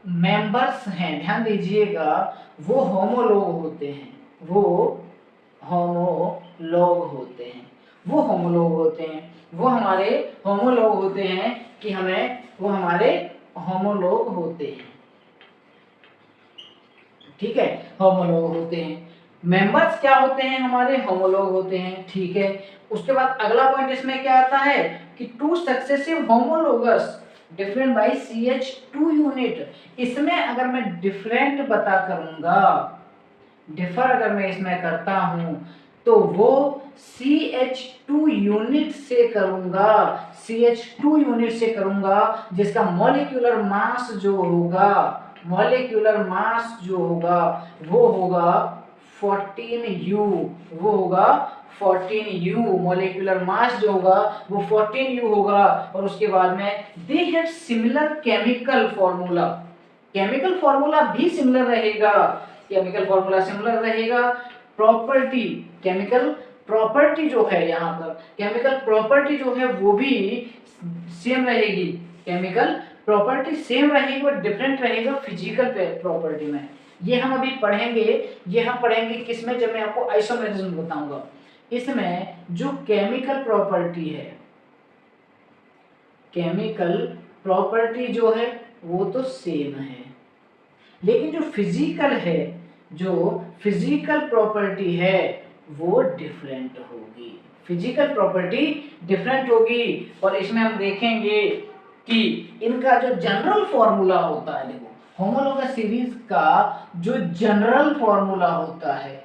[SPEAKER 1] मेंबर्स हैं, ध्यान दीजिएगा, वो होमोलोग होते हैं, वो होमोलोग होते हैं, वो होमोलोग होते हैं, वो हमारे होमोलोग होते हैं कि हमें, वो हमारे होमोलोग होते हैं, ठीक है, होमोलोग होते हैं। मेंबर्स क्या होते हैं? हमारे होमोलोग होते हैं, ठीक है। उसके बाद अगला पॉइंट इसमें क्या आता है कि two successive homologous different by CH2 unit. इसमें अगर मैं डिफरेंट बता करूंगा, डिफर अगर मैं इसमें करता हूं तो वो CH2 यूनिट से करूंगा, CH2 यूनिट से करूंगा, जिसका मॉलिक्यूलर मास जो होगा, मॉलिक्यूलर मास जो होगा वो होगा 14U, वो होगा 14U, मॉलिक्यूलर मास जो होगा वो 14U होगा। और उसके बाद में they have similar chemical formula, chemical formula भी सिमिलर रहेगा, केमिकल फॉर्मूला सिमिलर रहेगा। प्रॉपर्टी, केमिकल प्रॉपर्टी जो है, यहाँ पर केमिकल प्रॉपर्टी जो है वो भी सेम रहेगी, केमिकल प्रॉपर्टी सेम रहेगी और डिफरेंट रहेगा फिजिकल प्रॉपर्टी में। ये हम अभी पढ़ेंगे, ये हम पढ़ेंगे किसमें, जब मैं आपको आइसोमेरिज्म बताऊंगा। इसमें जो केमिकल प्रॉपर्टी है, केमिकल प्रॉपर्टी जो है वो तो सेम है, लेकिन जो फिजिकल है, जो फिजिकल प्रॉपर्टी है वो डिफरेंट होगी, फिजिकल प्रॉपर्टी डिफरेंट होगी। और इसमें हम देखेंगे कि इनका जो जनरल फॉर्मूला होता है, देखो होमोलोगस सीरीज का जो जनरल फॉर्मूला होता है,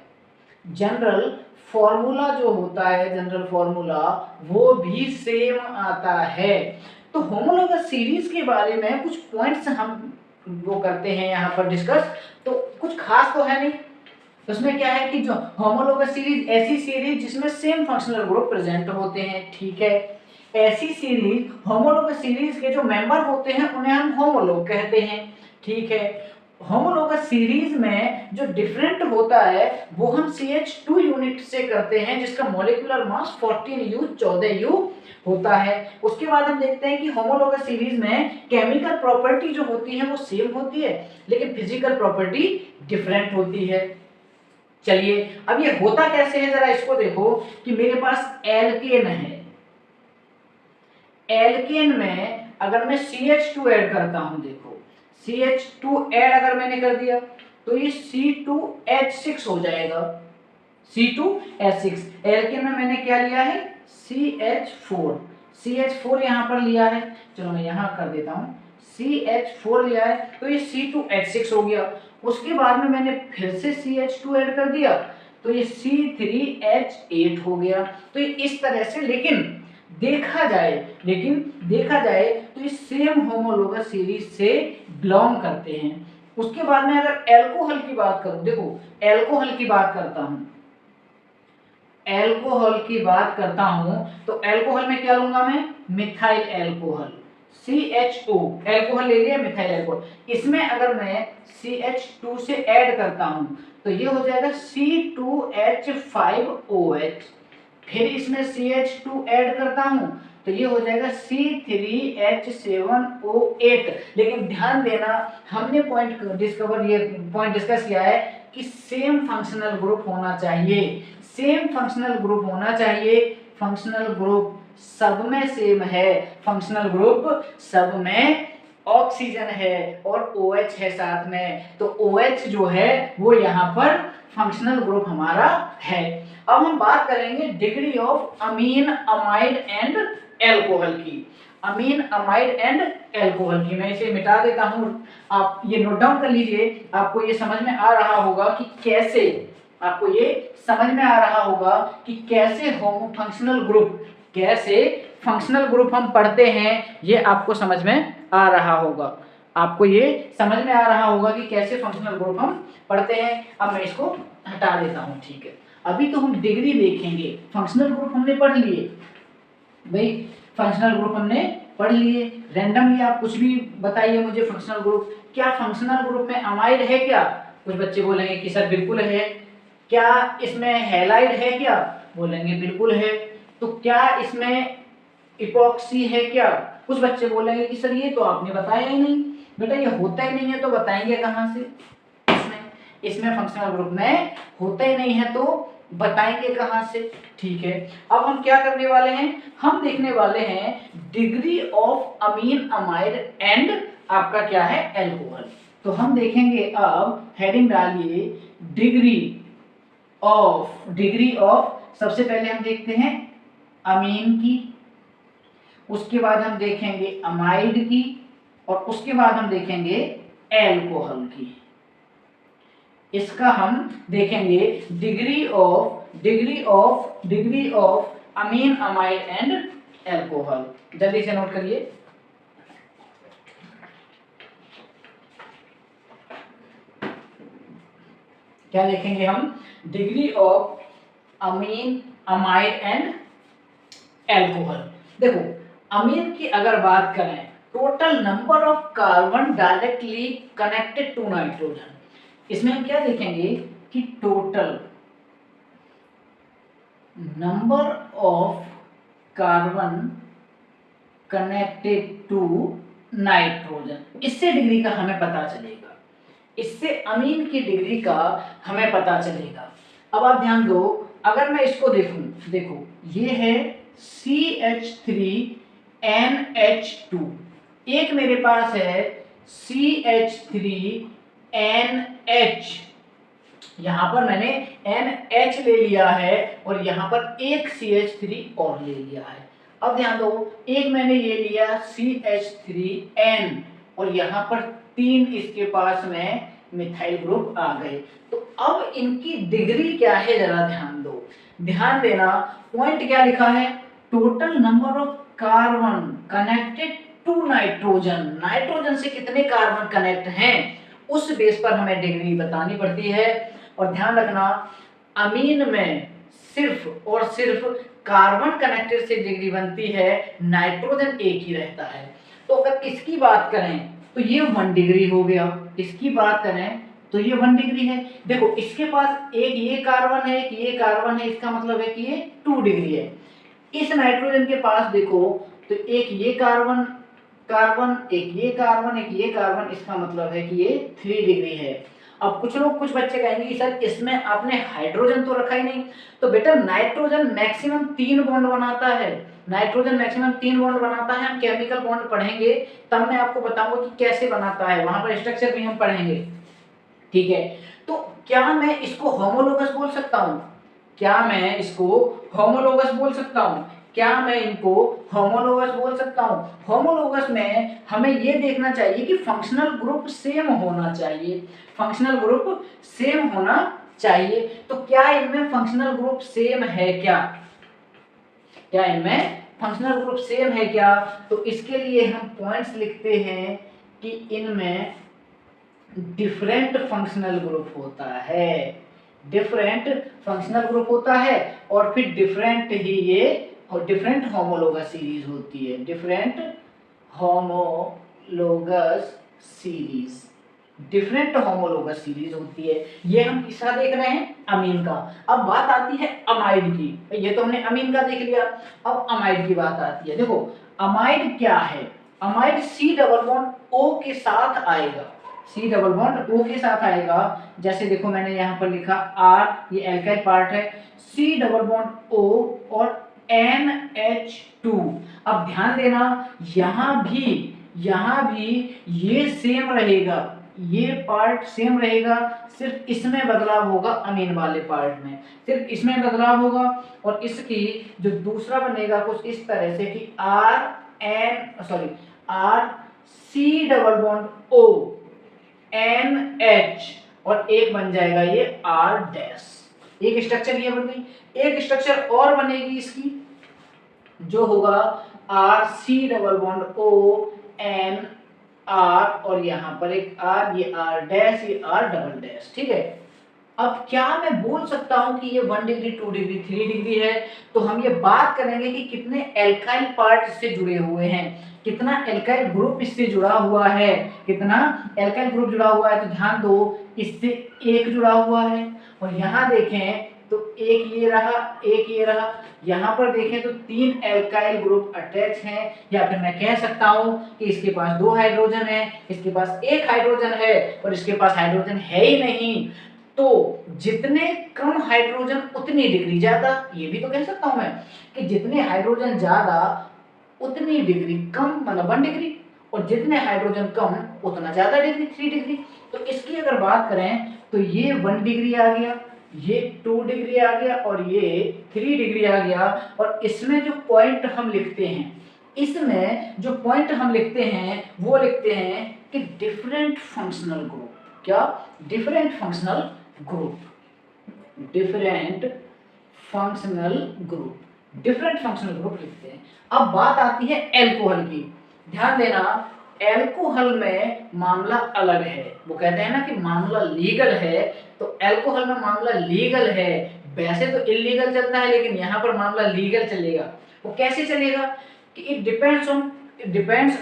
[SPEAKER 1] जनरल फॉर्मूला जो होता है, जनरल फॉर्मूला वो भी सेम आता है। तो होमोलोगस सीरीज के बारे में कुछ पॉइंट्स हम वो करते हैं यहाँ पर डिस्कस, तो कुछ खास तो है नहीं। उसमें क्या है कि जो होमोलोगस सीरीज, ऐसी सीरीज जिसमें सेम फंक्शनल ग्रुप प्रेजेंट होते हैं, ठीक है। ऐसी सीरीज, होमोलोगस सीरीज के जो मेंबर होते हैं उन्हें हम होमोलोग कहते हैं, ठीक है। होमोलोगस सीरीज में जो डिफरेंट होता है वो हम CH2 यूनिट से करते हैं, जिसका मॉलिक्यूलर मास 14U होता है। उसके बाद हम देखते हैं कि होमोलोगस सीरीज में केमिकल प्रॉपर्टी जो होती है वो सेम होती है, लेकिन फिजिकल प्रॉपर्टी डिफरेंट होती है। चलिए अब ये होता कैसे है, जरा इसको देखो कि मेरे पास एल्केन है, एल्केन में अगर मैं CH2 ऐड करता हूं, देखो CH2 ऐड अगर मैंने कर दिया तो ये C2H6 हो जाएगा, C2H6। एल्केन में मैंने क्या लिया है, CH4 यहां पर लिया है, चलो मैं यहां कर देता हूं, CH4 लिया है तो ये C2H6 हो गया। उसके बाद में मैंने फिर से CH2 ऐड कर दिया तो ये C3H8 हो गया। तो ये इस तरह से, लेकिन देखा जाए तो ये सेम होमोलोगस सीरीज से बिलोंग करते हैं। उसके बाद में अगर एल्कोहल की बात करूं, देखो एल्कोहल की बात करता हूं, तो एल्कोहल में क्या लूंगा मैं, मिथाइल एल्कोहल, CHO, एल्कोहल ले लिया, मिथाइल एल्कोहल। इसमें अगर मैं CH2 से ऐड करता हूं तो ये हो जाएगा C2H5OH। फिर इसमें CH2 ऐड करता हूं तो ये हो जाएगा C3H7O8। लेकिन ध्यान देना, हमने पॉइंट डिस्कस किया है कि सेम फंक्शनल ग्रुप होना चाहिए, सेम फंक्शनल ग्रुप होना चाहिए। फंक्शनल ग्रुप सब में सेम है, फंक्शनल ग्रुप सब में ऑक्सीजन है और OH है साथ में, तो OH जो है वो यहाँ पर फंक्शनल ग्रुप हमारा है। अब हम बात करेंगे degree of amine amide and alcohol की, अमीन अमाइड एंड एल्कोहल की। मैं इसे मिटा देता हूं, आप ये नोट डाउन कर लीजिए। आपको ये समझ में आ रहा होगा कि कैसे, आपको ये समझ में आ रहा होगा कि कैसे होमो फंक्शनल ग्रुप, कैसे फंक्शनल ग्रुप हम पढ़ते हैं, ये आपको समझ में आ रहा होगा। आपको ये समझ में आ रहा होगा कि कैसे फंक्शनल ग्रुप हम पढ़ते हैं। अब मैं इसको हटा देता हूं, ठीक है। अभी तो हम डिग्री देखेंगे, फंक्शनल ग्रुप हमने पढ़ लिए भाई, फंक्शनल ग्रुप हमने पढ़ लिए। रैंडमली आप कुछ भी बताइए मुझे, फंक्शनल ग्रुप, क्या फंक्शनल ग्रुप में अमाइड है क्या? कुछ बच्चे बोलेंगे कि सर बिल्कुल है। क्या इसमें हैलाइड है क्या? बोलेंगे बिल्कुल है। तो क्या इसमें इपॉक्सी है क्या? कुछ बच्चे बोलेंगे कि सर ये तो आपने बताया ही नहीं। बेटा ये होता ही नहीं है तो बताएंगे कहाँ से? इसमें फंक्शनल ग्रुप में होता ही नहीं है तो बताएंगे कहाँ से? ठीक है, अब हम क्या करने वाले हैं, हम देखने वाले हैं degree of amine amide and आपका क्या है, एल्कोहल। तो हम देखेंगे, अब हेडिंग डालिए डिग्री ऑफ, सबसे पहले हम देखते हैं अमीन की, उसके बाद हम देखेंगे अमाइड की, और उसके बाद हम देखेंगे एल्कोहल की। इसका हम देखेंगे degree of amine amide and alcohol. जल्दी से नोट करिए। क्या देखेंगे हम, degree of amine amide and alcohol. देखो अमीन की अगर बात करें, total number of carbon directly connected to nitrogen, इसमें हम क्या देखेंगे कि total number of carbon connected to nitrogen, इससे डिग्री का हमें पता चलेगा, इससे अमीन की डिग्री का हमें पता चलेगा। अब आप ध्यान दो, अगर मैं इसको देखूं, देखो ये है CH3NH2, एक मेरे पास है CH3NH, यहां पर मैंने NH ले लिया है और यहां पर एक CH3 और ले लिया है। अब ध्यान दो, एक मैंने ये लिया CH3N और यहां पर 3 इसके पास में मिथाइल ग्रुप आ गए। तो अब इनकी डिग्री क्या है, जरा ध्यान दो, ध्यान देना। पॉइंट क्या लिखा है, total number of carbon connected to nitrogen, nitrogen से कितने कार्बन कनेक्ट हैं उस बेस पर हमें डिग्री बतानी पड़ती है। और ध्यान रखना, अमीन में सिर्फ और सिर्फ कार्बन कनेक्टेड से डिग्री बनती है, नाइट्रोजन एक ही रहता है। तो अगर इसकी बात करें तो ये 1 डिग्री हो गया। इसकी बात करें तो ये 1 डिग्री है। देखो इसके पास एक ये कार्बन है, एक ये कार्बन है, इसका मतलब है कि ये 2 डिग्री है। इस नाइट्रोजन के पास देखो तो एक ये कार्बन कार्बन, एक ये कार्बन, एक ये कार्बन, इसका मतलब है कि ये 3 डिग्री है। अब कुछ बच्चे कहेंगे कि सर इसमें आपने हाइड्रोजन तो रखा ही नहीं। तो बेटा नाइट्रोजन मैक्सिमम 3 बॉन्ड बनाता है, नाइट्रोजन मैक्सिमम 3 बॉन्ड बनाता है। हम केमिकल बॉन्ड पढ़ेंगे तब मैं आपको बताऊंगा कि कैसे बनाता है, वहां पर स्ट्रक्चर भी हम पढ़ेंगे, ठीक है। तो क्या मैं इसको होमोलोगस बोल सकता हूं? क्या मैं इसको होमोलोगस बोल सकता हूं? क्या मैं इनको होमोलोगस बोल सकता हूं? होमोलोगस में हमें यह देखना चाहिए कि फंक्शनल ग्रुप सेम होना चाहिए, फंक्शनल ग्रुप सेम होना चाहिए। तो क्या इनमें फंक्शनल ग्रुप सेम है क्या? क्या इनमें फंक्शनल ग्रुप सेम है क्या? तो इसके लिए हम पॉइंट्स लिखते हैं कि इनमें डिफरेंट फंक्शनल ग्रुप होता है, डिफरेंट फंक्शनल ग्रुप होता है, और फिर डिफरेंट ही ये और डिफरेंट होमोलोगस सीरीज होती है, different homologous series, different homologous series होती है। ये हम किसका देख रहे हैं? अमीन का। अब बात आती है अमाइड की। ये तो हमने अमीन का देख लिया, अब अमाइड की बात आती है। देखो अमाइड क्या है? Amide C double bond O के साथ आएगा, C डबल बॉन्ड O के साथ आएगा। जैसे देखो मैंने यहाँ पर लिखा R, ये एल्काइल पार्ट है, C डबल बॉन्ड O और NH2। अब ध्यान देना यहाँ भी ये सेम रहेगा, ये पार्ट सेम रहेगा, सिर्फ इसमें बदलाव होगा, अमीन वाले पार्ट में सिर्फ इसमें बदलाव होगा। और इसकी जो दूसरा बनेगा कुछ इस तरह से कि R C double bond O NH और एक बन जाएगा ये R डैश। एक स्ट्रक्चर ये बन गई। एक स्ट्रक्चर और बनेगी इसकी जो होगा RC double bond O N R और यहाँ पर एक R, ये R डैश, ये R डबल डैश, ठीक है। अब क्या मैं बोल सकता हूं कि ये 1 डिग्री, 2 डिग्री, 3 डिग्री है? तो हम ये बात करेंगे कि कितने एल्काइल पार्ट इससे जुड़े हुए हैं, कितना एल्काइल ग्रुप इससे जुड़ा हुआ है, कितना एल्काइल ग्रुप जुड़ा हुआ है। तो ध्यान दो इससे एक जुड़ा हुआ है, और यहाँ देखें तो एक ये रहा, एक ये रहा। यहाँ पर देखें तो 3 एल्काइल ग्रुप अटैच हैं, या फिर मैं कह सकता हूं कि इसके पास 2 हाइड्रोजन है, इसके पास 1 हाइड्रोजन है, और इसके पास हाइड्रोजन है ही नहीं। तो जितने कम हाइड्रोजन उतनी डिग्री ज्यादा। ये भी तो कह सकता हूं मैं कि जितने हाइड्रोजन ज्यादा उतनी डिग्री कम, मतलब 1 डिग्री, और जितने हाइड्रोजन कम उतना ज्यादा डिग्री, 3 डिग्री। तो इसकी अगर बात करें तो ये 1 डिग्री आ गया, ये 2 डिग्री आ गया, और ये 3 डिग्री आ गया। और इसमें जो पॉइंट हम लिखते हैं, इसमें जो पॉइंट हम लिखते हैं वो लिखते हैं कि डिफरेंट फंक्शनल ग्रुप। क्या? Different functional group, different functional group, different functional group लिखते हैं। अब बात आती है अल्कोहल की। ध्यान देना अल्कोहल में मामला अलग है। वो कहते हैं ना कि मामला लीगल है, तो अल्कोहल में मामला लीगल है। वैसे तो इलीगल चलता है, लेकिन यहाँ पर मामला लीगल चलेगा। वो कैसे चलेगा कि it depends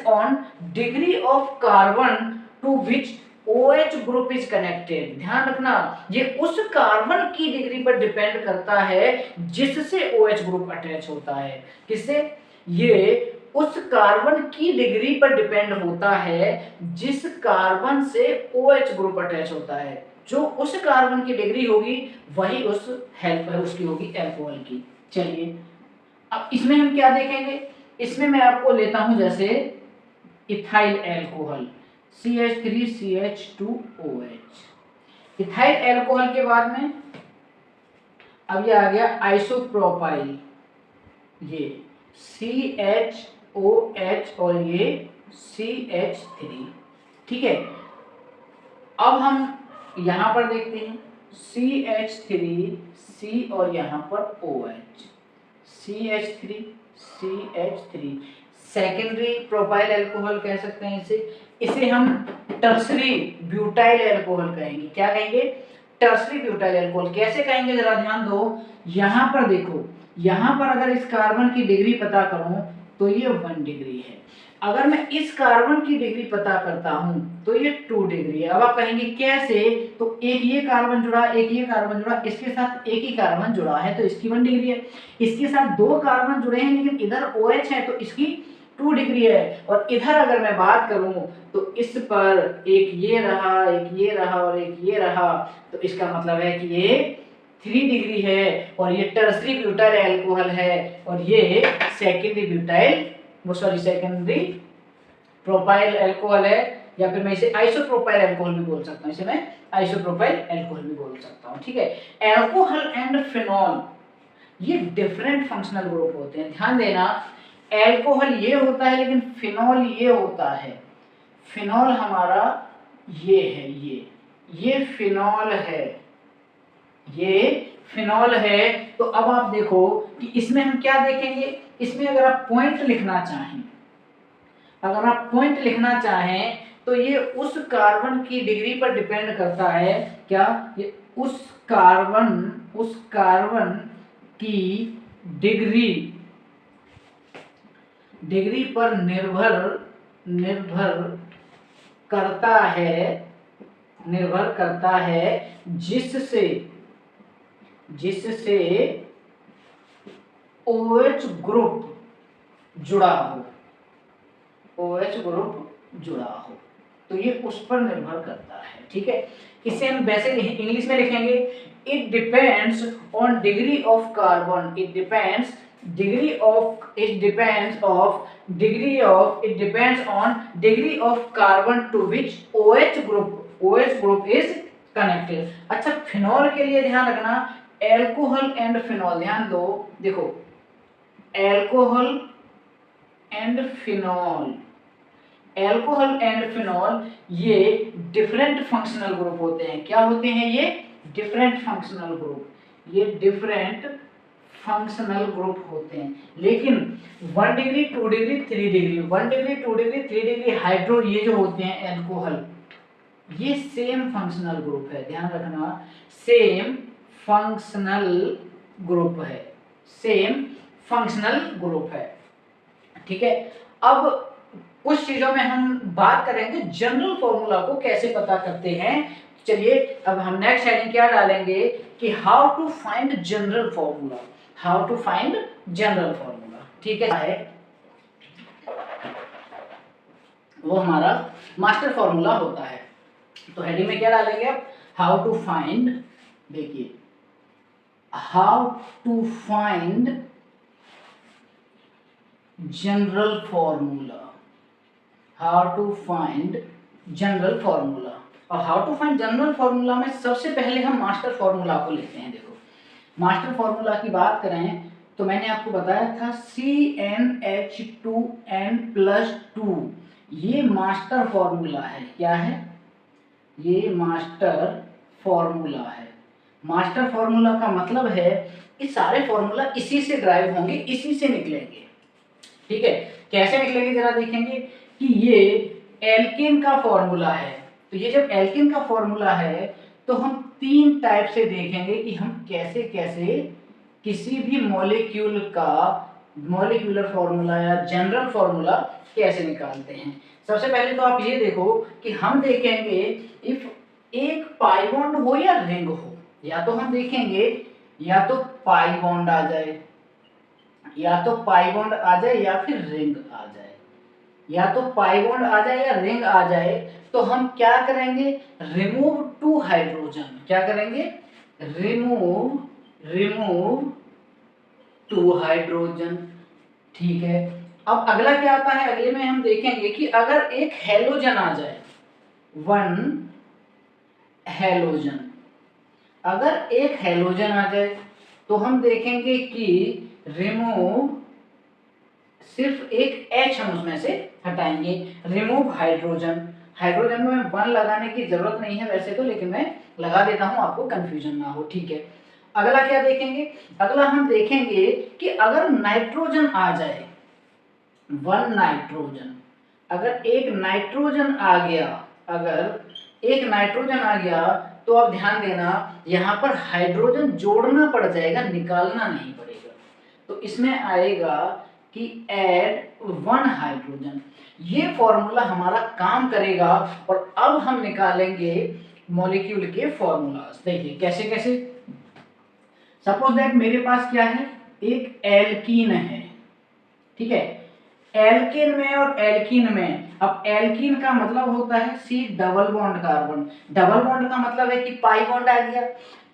[SPEAKER 1] on degree of carbon to which OH group is connected. ध्यान रखना ये उस कार्बन की डिग्री पर डिपेंड करता है जिससे OH ग्रुप अटैच होता है। किससे? ये उस कार्बन की डिग्री पर डिपेंड होता है जिस कार्बन से OH ग्रुप अटैच होता है। जो उस कार्बन की डिग्री होगी वही उस हेल्प है उसकी होगी अल्कोहल की। चलिए अब इसमें हम क्या देखेंगे? इसमें मैं आपको लेता हूं जैसे ethyl alcohol CH3CH2OH। Ethyl alcohol के बाद में अब ये आ गया आइसोप्रोपाइल, ये CHOH और ये CH3, ठीक है। अब हम यहां पर देखते हैं CH3C और यहां पर OH, CH3 secondary propyl alcohol कह सकते हैं इसे हम टर्सरी ब्यूटाइल अल्कोहल कहेंगे। क्या कहेंगे? Tertiary butyl alcohol. कैसे कहेंगे जरा ध्यान दो। यहां पर देखो, यहां पर अगर इस कार्बन की डिग्री पता करूं तो ये 1 डिग्री है। अगर मैं इस कार्बन की डिग्री पता करता हूं तो ये 2 डिग्री है। अब आप कहेंगे कैसे, तो एक ये कार्बन जुड़ा, एक ये कार्बन जुड़ा, इसके साथ एक ही कार्बन जुड़ा है तो इसकी 1 डिग्री है। इसके साथ 2 कार्बन जुड़े हैं लेकिन इधर OH है तो इसकी 2 डिग्री है। और इधर अगर मैं बात करूं तो इस पर एक ये रहा, एक ये रहा और एक ये रहा, तो इसका मतलब है कि ये 3 डिग्री है। और ये टर्सरी ब्यूटाइल अल्कोहल है और ये सेकेंडरी प्रोपाइल अल्कोहल है, या फिर मैं इसे आइसोप्रोपाइल अल्कोहल भी बोल सकता हूँ, इसे मैं आइसोप्रोपाइल अल्कोहल भी बोल सकता हूँ। ठीक है, अल्कोहल एंड फिनॉल ये डिफरेंट फंक्शनल ग्रुप होते हैं। ध्यान देना, अल्कोहल ये होता है लेकिन फिनॉल ये होता है। फिनॉल हमारा ये है, ये फिनॉल है, ये फिनॉल है। तो अब आप देखो कि इसमें हम क्या देखेंगे, इसमें अगर आप पॉइंट लिखना चाहें, अगर आप पॉइंट लिखना चाहें तो ये उस कार्बन की डिग्री पर डिपेंड करता है। क्या? ये उस कार्बन की डिग्री पर निर्भर करता है जिससे OH ग्रुप जुड़ा हो, OH ग्रुप जुड़ा हो, तो ये उस पर निर्भर करता है। ठीक है, इसे हम वैसे इंग्लिश में लिखेंगे, it depends on degree of carbon, it depends on degree of carbon to which OH group is connected. अच्छा, फिनॉल के लिए ध्यान रखना, एल्कोहल एंड फिनॉल, ध्यान दो, देखो एल्कोहल एंड फिनॉल ये डिफरेंट फंक्शनल ग्रुप होते हैं। क्या होते हैं ये? डिफरेंट फंक्शनल ग्रुप, ये डिफरेंट फंक्शनल ग्रुप होते हैं। लेकिन 1 degree 2 degree 3 degree 1 degree 2 degree 3 degree hydro, ये जो होते हैं अल्कोहल, ये सेम फंक्शनल ग्रुप है। ध्यान रखना, सेम फंक्शनल ग्रुप है, सेम फंक्शनल ग्रुप है। ठीक है, अब कुछ चीजों में हम बात करेंगे जनरल फॉर्मूला को कैसे पता करते हैं। चलिए अब हम नेक्स्ट हेडिंग क्या डालेंगे कि how to find general formula, how to find general formula. ठीक है, वो हमारा मास्टर फॉर्मूला होता है। तो हेडिंग में क्या डालेंगे अब? हाउ टू फाइंड, देखिए how to find general formula, how to find general formula. और how to find general formula में सबसे पहले हम मास्टर फॉर्मूला को लेते हैं। देखो, मास्टर फॉर्मूला की बात करें तो मैंने आपको बताया था CnH2n+2, ये मास्टर फॉर्मूला है। क्या है? ये मास्टर फॉर्मूला है। मास्टर फॉर्मूला का मतलब है कि सारे फॉर्मूला इसी से ड्राइव होंगे, इसी से निकलेंगे। ठीक है, कैसे निकलेंगे जरा देखेंगे कि ये एल्केन का फॉर्मूला है। तो ये जब एल्केन का फॉर्मूला है तो हम 3 टाइप से देखेंगे कि हम कैसे कैसे किसी भी मॉलिक्यूलर फॉर्मूला या जनरल फॉर्मूला कैसे निकालते हैं। सबसे पहले तो आप ये देखो कि हम देखेंगे इफ एक पाई बॉन्ड हो या रिंग हो, या तो हम देखेंगे या तो पाई बॉन्ड आ जाए, या तो पाई बॉन्ड आ जाए या फिर रिंग आ जाए, या तो पाई बॉन्ड आ जाए या रिंग आ जाए, तो हम क्या करेंगे? Remove 2 hydrogen. क्या करेंगे? Remove 2 hydrogen. ठीक है, अब अगला क्या आता है? अगले में हम देखेंगे कि अगर एक हेलोजन आ जाए, 1 हेलोजन, अगर एक हेलोजन आ जाए तो हम देखेंगे कि रिमूव, सिर्फ एक H हम उसमें से हटाएंगे, रिमूव हाइड्रोजन। हाइड्रोजन में 1 लगाने की जरूरत नहीं है वैसे तो, लेकिन मैं लगा देता हूं आपको कंफ्यूजन ना हो। ठीक है, अगला क्या देखेंगे? अगला हम देखेंगे कि अगर नाइट्रोजन आ जाए, 1 नाइट्रोजन, अगर एक नाइट्रोजन आ गया, अगर एक नाइट्रोजन आ गया तो अब ध्यान देना, यहां पर हाइड्रोजन जोड़ना पड़ जाएगा, निकालना नहीं पड़ेगा। तो इसमें आएगा कि ऐड 1 हाइड्रोजन। ये फॉर्मूला हमारा काम करेगा और अब हम निकालेंगे मॉलिक्यूल के फॉर्मूलाज। देखिए कैसे कैसे। सपोज दैट मेरे पास क्या है, एक एल्कीन है, ठीक है। एल्केन में और एल्कीन में, अब एल्कीन का मतलब होता है C double bond carbon. Double bond का मतलब है कि पाई बॉन्ड आ गया।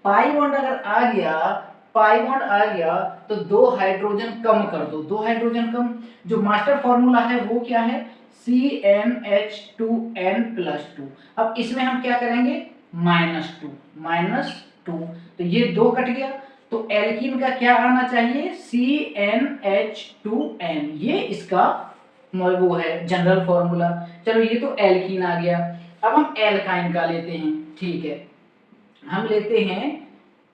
[SPEAKER 1] पाई बॉन्ड अगर आ गया, पाई बॉन्ड आ गया तो 2 हाइड्रोजन कम कर दो, 2 हाइड्रोजन कम। जो मास्टर फॉर्मूला है वो क्या है, CnH2n+2। अब इसमें हम क्या करेंगे, -2, तो ये 2 कट गया, तो एल्कीन का क्या आना चाहिए, CnH2n। ये इसका वो है जनरल फॉर्मूला। चलो ये तो एल्कीन आ गया। अब हम एल्काइन का लेते हैं, ठीक है। हम लेते हैं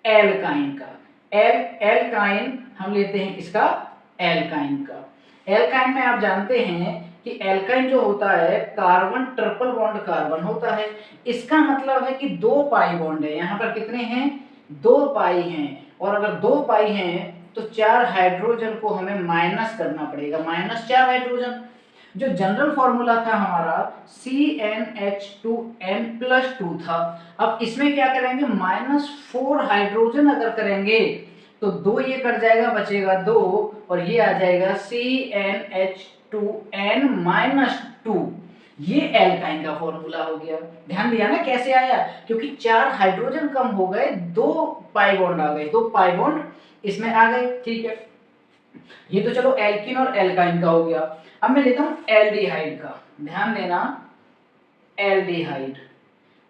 [SPEAKER 1] एल्काइन का। एल्काइन हम लेते हैं किसका, एल्काइन का। एल्काइन में आप जानते हैं कि एल्काइन जो होता है कार्बन ट्रिपल बॉन्ड कार्बन होता है। इसका मतलब है कि 2 पाई बॉन्ड है। यहाँ पर कितने हैं, 2 पाई हैं, और अगर 2 पाई हैं तो 4 हाइड्रोजन को हमें माइनस करना पड़ेगा, -4 हाइड्रोजन। जो जनरल फॉर्मूला था हमारा CnH2n+2 था। अब इसमें क्या करेंगे, -4 हाइड्रोजन अगर करेंगे तो 2 ये कट जाएगा, बचेगा 2, और ये आ जाएगा CnH2n-2। ये एल्काइन का फॉर्मूला हो गया। ध्यान दिया ना कैसे आया, क्योंकि 4 हाइड्रोजन कम हो गए, 2 पाई बॉन्ड आ गए, 2 पाई बॉन्ड इसमें आ गए, ठीक है। ये तो चलो एल्कीन और एल्काइन का हो गया। अब मैं लेता हूं एल्डिहाइड का, ध्यान देना, एल्डिहाइड।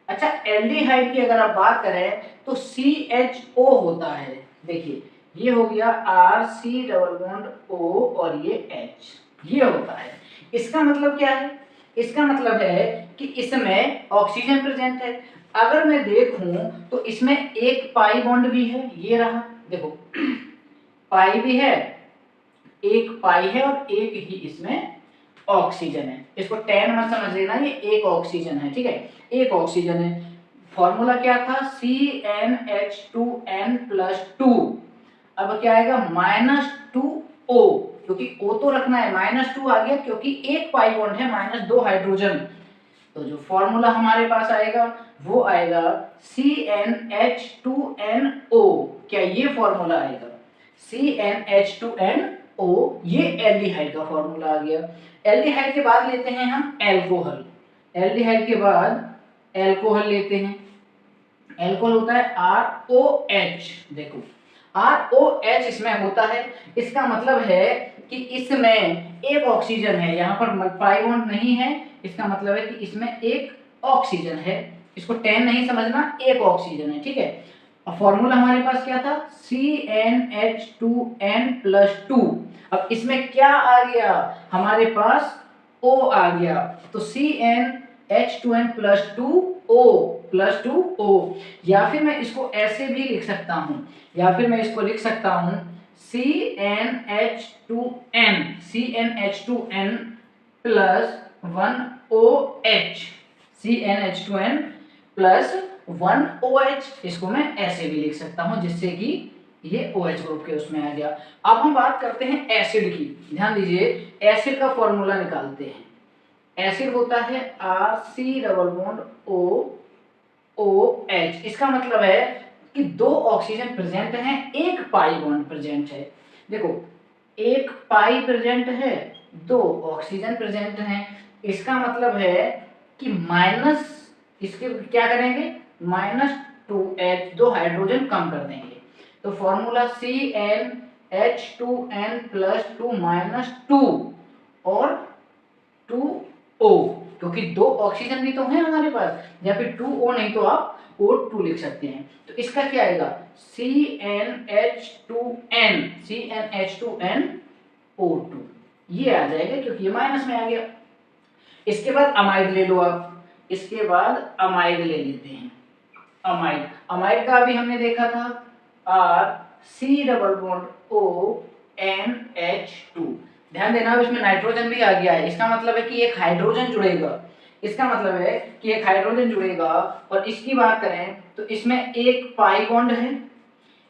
[SPEAKER 1] अच्छा, एल्डिहाइड की अगर आप बात करें तो CHO होता है। देखिए ये हो गया RC डबल बॉन्ड O और ये H, ये होता है। इसका मतलब क्या है, इसका मतलब है कि इसमें ऑक्सीजन प्रेजेंट है। अगर मैं देखूं तो इसमें एक पाई बॉन्ड भी है, ये रहा देखो पाई भी है, एक पाई है और एक ही इसमें ऑक्सीजन है। इसको 10 मत समझ लेना, ये एक ऑक्सीजन है, ठीक है, एक ऑक्सीजन है। फॉर्मूला क्या था, CnH2n+2। अब क्या आएगा, -2O, क्योंकि O तो रखना है, -2 आ गया क्योंकि एक पाई बॉन्ड है, -2 हाइड्रोजन। तो जो फॉर्मूला हमारे पास आएगा वो आएगा CnH2nO। क्या ये फॉर्मूला आएगा, CnH2nO, ये एल्डिहाइड का फॉर्मूला आ गया। एल्डिहाइड के बाद लेते हैं हम एल्कोहल। एल्डिहाइड के बाद एल्कोहल लेते हैं। एल्कोहल होता है ROH। देखो ROH इसमें होता है, इसका मतलब है कि इसमें एक ऑक्सीजन है, यहाँ पर पाई बॉन्ड नहीं है, इसका मतलब है कि इसमें एक ऑक्सीजन है। इसको 10 नहीं समझना, एक ऑक्सीजन है, ठीक है। अब फॉर्मूला हमारे पास क्या था, CnH2n+2। अब इसमें क्या आ गया, हमारे पास O आ गया, तो CnH2n+2O, या फिर मैं इसको ऐसे भी लिख सकता हूं, या फिर मैं इसको लिख सकता हूं CnH2n+1OH, CnH2n+1OH, इसको मैं ऐसे भी लिख सकता हूं जिससे कि ये OH ग्रुप के उसमें आ गया। अब हम बात करते हैं एसिड की। ध्यान दीजिए, एसिड का फॉर्मूला निकालते हैं। एसिड होता है RC≡OOH। इसका मतलब है कि 2 ऑक्सीजन प्रेजेंट हैं, एक पाई बॉन्ड प्रेजेंट है। देखो एक पाई प्रेजेंट है, 2 ऑक्सीजन प्रेजेंट हैं, इसका मतलब है कि माइनस इसके क्या करेंगे, -2H, 2 हाइड्रोजन कम कर देंगे। तो फॉर्मूला CnH2n+2 -2 और 2O, क्योंकि 2 ऑक्सीजन भी तो है हमारे पास, या फिर 2O नहीं तो आप O2 लिख सकते हैं। तो इसका क्या आएगा, CnH2n, ये आ जाएगा क्योंकि ये माइनस में आ गया। इसके बाद अमाइड ले लो आप, इसके बाद अमाइड ले लेते हैं। अमाइड, अमाइड का अभी हमने देखा था RC≡ONH2। ध्यान देना, अब इसमें नाइट्रोजन भी आ गया है, इसका मतलब है कि एक हाइड्रोजन जुड़ेगा, इसका मतलब है कि एक हाइड्रोजन जुड़ेगा। और इसकी बात करें तो इसमें एक पाई बॉन्ड है,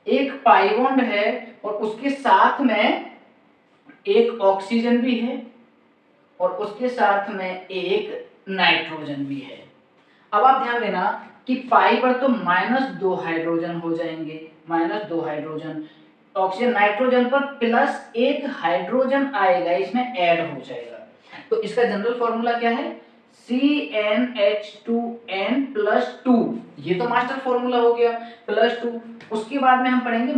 [SPEAKER 1] एक पाई बॉन्ड है, और उसके साथ में एक ऑक्सीजन भी है और उसके साथ में एक नाइट्रोजन भी है। अब आप ध्यान देना कि पाई पर तो -2 हाइड्रोजन हो जाएंगे, -2 हाइड्रोजन, ऑक्सीजन नाइट्रोजन पर प्लस एक हाइड्रोजन आएगा, इसमें ऐड हो जाएगा। तो इसका जनरल फॉर्मूला क्या है? CnH2n+2, ये तो मास्टर फॉर्मूला हो गया, +2। उसके बाद में हम पढ़ेंगे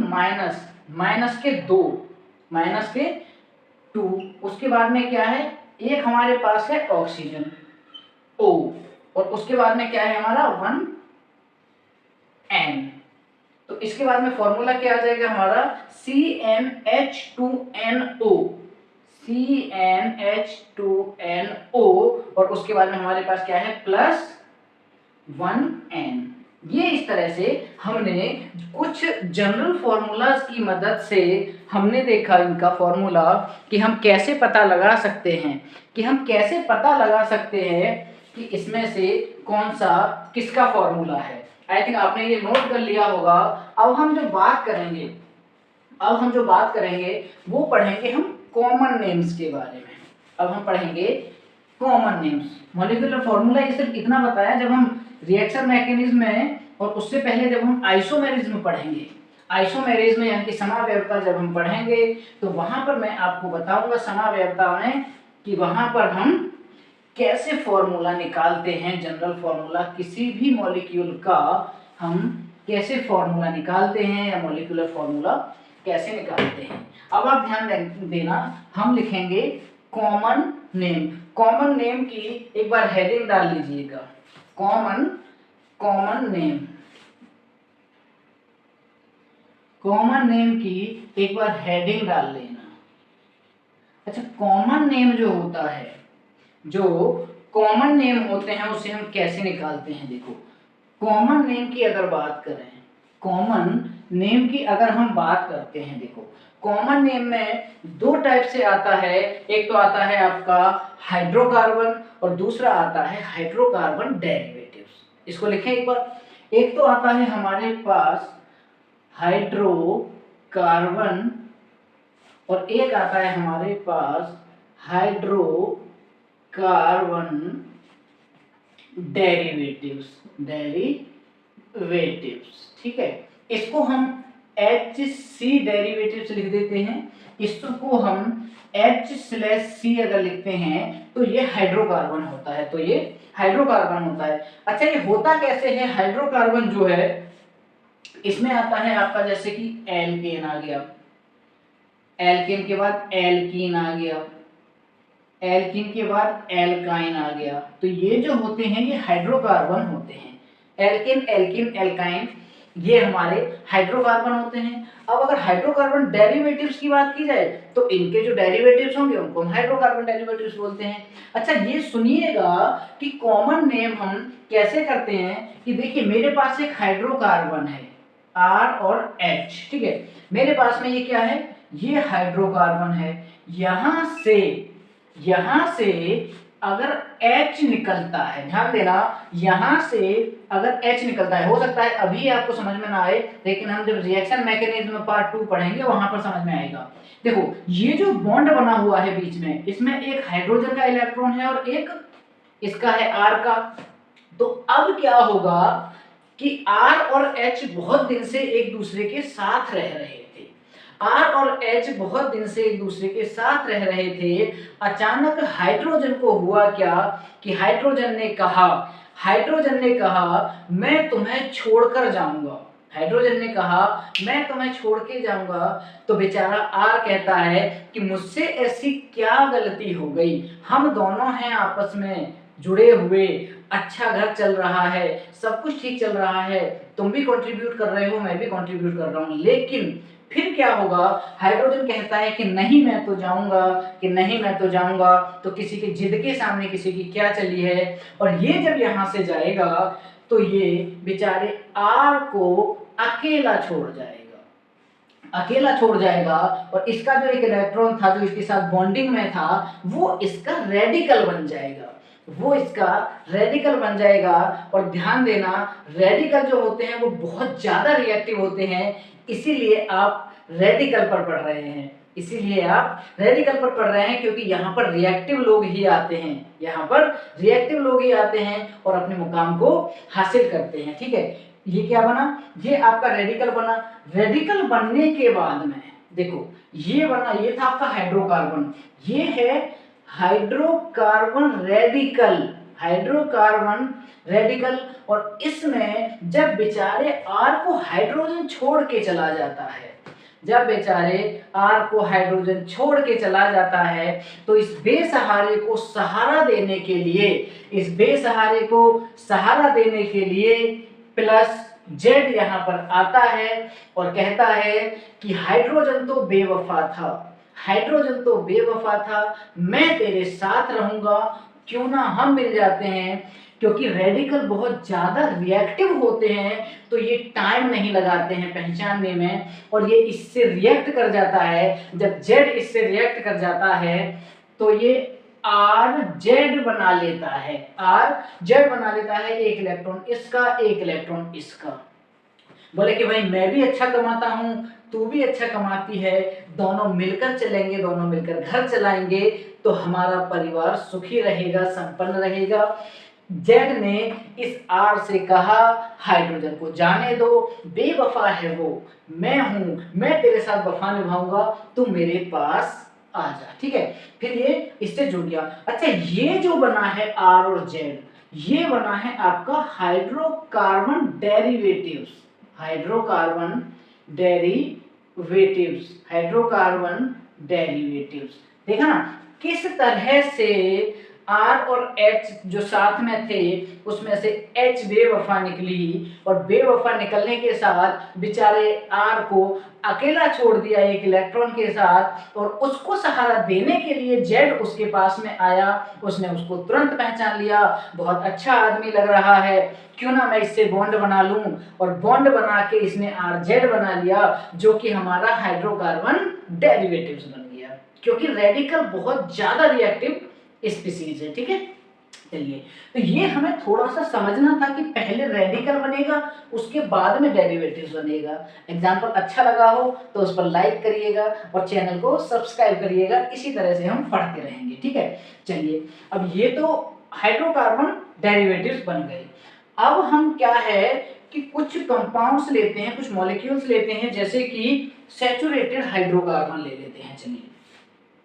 [SPEAKER 1] माइनस के 2, उसके बाद में क्या है, एक हमारे पास है ऑक्सीजन O, और उसके बाद में क्या है हमारा 1n। तो इसके बाद में फॉर्मूला क्या आ जाएगा हमारा CnH2NO, और उसके बाद में हमारे पास क्या है +1n। ये इस तरह से हमने कुछ जनरल फॉर्मूलाज की मदद से हमने देखा इनका फॉर्मूला कि हम कैसे पता लगा सकते हैं कि इसमें से कौन सा किसका फॉर्मूला है। आई थिंक आपने ये नोट कर लिया होगा। अब हम जो बात करेंगे वो पढ़ेंगे हम कॉमन नेम्स के बारे में। अब हम पढ़ेंगे कॉमन नेम्स। मॉलिक्यूलर फॉर्मूला ये सिर्फ इतना बताया, जब हम रिएक्शन मैकेनिज्म में और उससे पहले जब हम आइसोमेरिज्म पढ़ेंगे, आइसोमेरिज्म यानी कि समावयवता जब हम पढ़ेंगे तो वहां पर मैं आपको बताऊंगा समावयवता में कि वहां पर हम कैसे फॉर्मूला निकालते हैं, जनरल फॉर्मूला किसी भी मॉलिक्यूल का हम कैसे फॉर्मूला निकालते हैं या मॉलिक्यूलर फॉर्मूला कैसे निकालते हैं। अब आप ध्यान देना, हम लिखेंगे कॉमन नेम की एक बार हेडिंग डाल लीजिएगा, कॉमन नेम की एक बार हेडिंग डाल लेना। अच्छा, कॉमन नेम जो होता है, जो कॉमन नेम होते हैं उसे हम कैसे निकालते हैं। देखो, कॉमन नेम की अगर हम बात करते हैं, देखो कॉमन नेम में दो टाइप से आता है। एक तो आता है आपका हाइड्रोकार्बन और दूसरा आता है हाइड्रोकार्बन डेरिवेटिव्स। इसको लिखें एक बार। एक तो आता है हमारे पास हाइड्रोकार्बन और एक आता है हमारे पास हाइड्रोकार्बन डेरिवेटिव्स। ठीक है, इसको हम HC डेरिवेटिव्स लिख देते हैं। इसको हम H/C अगर लिखते हैं तो ये हाइड्रोकार्बन होता है, अच्छा, ये होता कैसे है? हाइड्रोकार्बन जो है इसमें आता है आपका, जैसे कि एल्केन आ गया, एल्केन के बाद एल्कीन आ गया, एल्कीन के बाद एल्काइन आ गया। तो ये जो होते हैं ये हाइड्रोकार्बन होते हैं। एल्केन, एल्कीन, एल्काइन ये हमारे हाइड्रोकार्बन होते हैं। अब अगर हाइड्रोकार्बन डेरिवेटिव्स की बात की जाए तो इनके जो डेरिवेटिव्स होंगे उनको हम हाइड्रोकार्बन डेरिवेटिव्स बोलते हैं। अच्छा, ये सुनिएगा कि कॉमन नेम हम कैसे करते हैं कि देखिए मेरे पास एक हाइड्रोकार्बन है R और H, ठीक है, मेरे पास में ये क्या है, ये हाइड्रोकार्बन है। यहां से अगर H निकलता है, ध्यान देना, यहां से अगर H निकलता है, हो सकता है अभी आपको समझ में ना आए, लेकिन हम जब रिएक्शन मैकेनिज्म पार्ट 2 पढ़ेंगे वहां पर समझ में आएगा। देखो, ये जो बॉन्ड बना हुआ है बीच में, इसमें एक हाइड्रोजन का इलेक्ट्रॉन है और एक इसका है R का। तो अब क्या होगा कि R और H बहुत दिन से एक दूसरे के साथ रह रहे थे। R और H बहुत दिन से एक दूसरे के साथ रह रहे थे। अचानक हाइड्रोजन को हुआ क्या कि हाइड्रोजन ने कहा मैं तुम्हें छोड़कर जाऊंगा। तो बेचारा R कहता है कि मुझसे ऐसी क्या गलती हो गई, हम दोनों हैं आपस में जुड़े हुए, अच्छा घर चल रहा है, सब कुछ ठीक चल रहा है, तुम भी कंट्रीब्यूट कर रहे हो, मैं भी कंट्रीब्यूट कर रहा हूं, लेकिन फिर क्या होगा, हाइड्रोजन कहता है कि नहीं मैं तो जाऊंगा, तो किसी की जिद के सामने किसी की क्या चली है, और ये जब यहां से जाएगा तो ये बेचारे R को अकेला छोड़ जाएगा और इसका जो एक इलेक्ट्रॉन था जो इसके साथ बॉन्डिंग में था वो इसका रेडिकल बन जाएगा। और ध्यान देना, रेडिकल जो होते हैं वो बहुत ज्यादा रिएक्टिव होते हैं, इसीलिए आप रेडिकल पर पढ़ रहे हैं, इसीलिए आप रेडिकल पर पढ़ रहे हैं, क्योंकि यहाँ पर रिएक्टिव लोग ही आते हैं, यहाँ पर रिएक्टिव लोग ही आते हैं और अपने मुकाम को हासिल करते हैं। ठीक है, ये क्या बना, ये आपका रेडिकल बना। रेडिकल बनने के बाद में देखो ये बना, ये था आपका हाइड्रोकार्बन, ये है हाइड्रोकार्बन रेडिकल, हाइड्रोकार्बन रेडिकल। और इसमें जब बेचारे आर को हाइड्रोजन छोड़ के चला जाता है, जब बेचारे आर को हाइड्रोजन छोड़ के चला जाता है, तो इस बेसहारे को सहारा देने के लिए, इस बेसहारे को सहारा देने के लिए प्लस जेड यहाँ पर आता है और कहता है कि हाइड्रोजन तो बेवफा था, हाइड्रोजन तो बेवफा था, मैं तेरे साथ रहूंगा, क्यों ना हम मिल जाते हैं। क्योंकि रेडिकल बहुत ज़्यादा रिएक्टिव होते हैं, तो ये टाइम नहीं लगाते हैं पहचानने में, और ये इससे रिएक्ट कर जाता है। जब जेड इससे रिएक्ट कर जाता है तो ये आर जेड बना लेता है, आर जेड बना लेता है, एक इलेक्ट्रॉन इसका, एक इलेक्ट्रॉन इसका। बोले कि भाई मैं भी अच्छा कमाता हूँ, तू भी अच्छा कमाती है, दोनों मिलकर चलेंगे, दोनों मिलकर घर चलाएंगे, तो हमारा परिवार सुखी रहेगा, संपन्न रहेगा। जेड ने इस आर से कहा हाइड्रोजन को जाने दो, बेवफा है वो, मैं हूं, मैं तेरे साथ वफा निभाऊंगा, तू मेरे पास आ जा। ठीक है, फिर ये इससे जुड़ गया। अच्छा, ये जो बना है आर और जेड, ये बना है आपका hydrocarbon derivatives, hydrocarbon derivatives, hydrocarbon derivatives. देखा ना किस तरह से आर और एच जो साथ में थे उसमें से एच बेवफा निकली, और बेवफा निकलने के साथ बेचारे आर को अकेला छोड़ दिया एक इलेक्ट्रॉन के साथ, और उसको सहारा देने के लिए जेड उसके पास में आया, उसने उसको तुरंत पहचान लिया, बहुत अच्छा आदमी लग रहा है, क्यों ना मैं इससे बॉन्ड बना लूं, और बॉन्ड बना के इसने आर जेड बना लिया, जो कि हमारा हाइड्रोकार्बन डेरिवेटिव्स बन गया, क्योंकि रेडिकल बहुत ज्यादा रिएक्टिव स्पीसीज है। ठीक है, चलिए, तो ये हमें थोड़ा सा समझना था कि पहले रेडिकल बनेगा, उसके बाद में डेरिवेटिव्स बनेगा। एग्जाम्पल अच्छा लगा हो तो उस पर लाइक करिएगा और चैनल को सब्सक्राइब करिएगा, इसी तरह से हम पढ़ते रहेंगे। ठीक है, चलिए, अब ये तो हाइड्रोकार्बन डेरिवेटिव्स बन गए। अब हम क्या है कि कुछ कंपाउंड्स लेते हैं, कुछ मॉलिक्यूल्स लेते हैं, जैसे कि सैचुरेटेड हाइड्रोकार्बन ले लेते हैं। चलिए,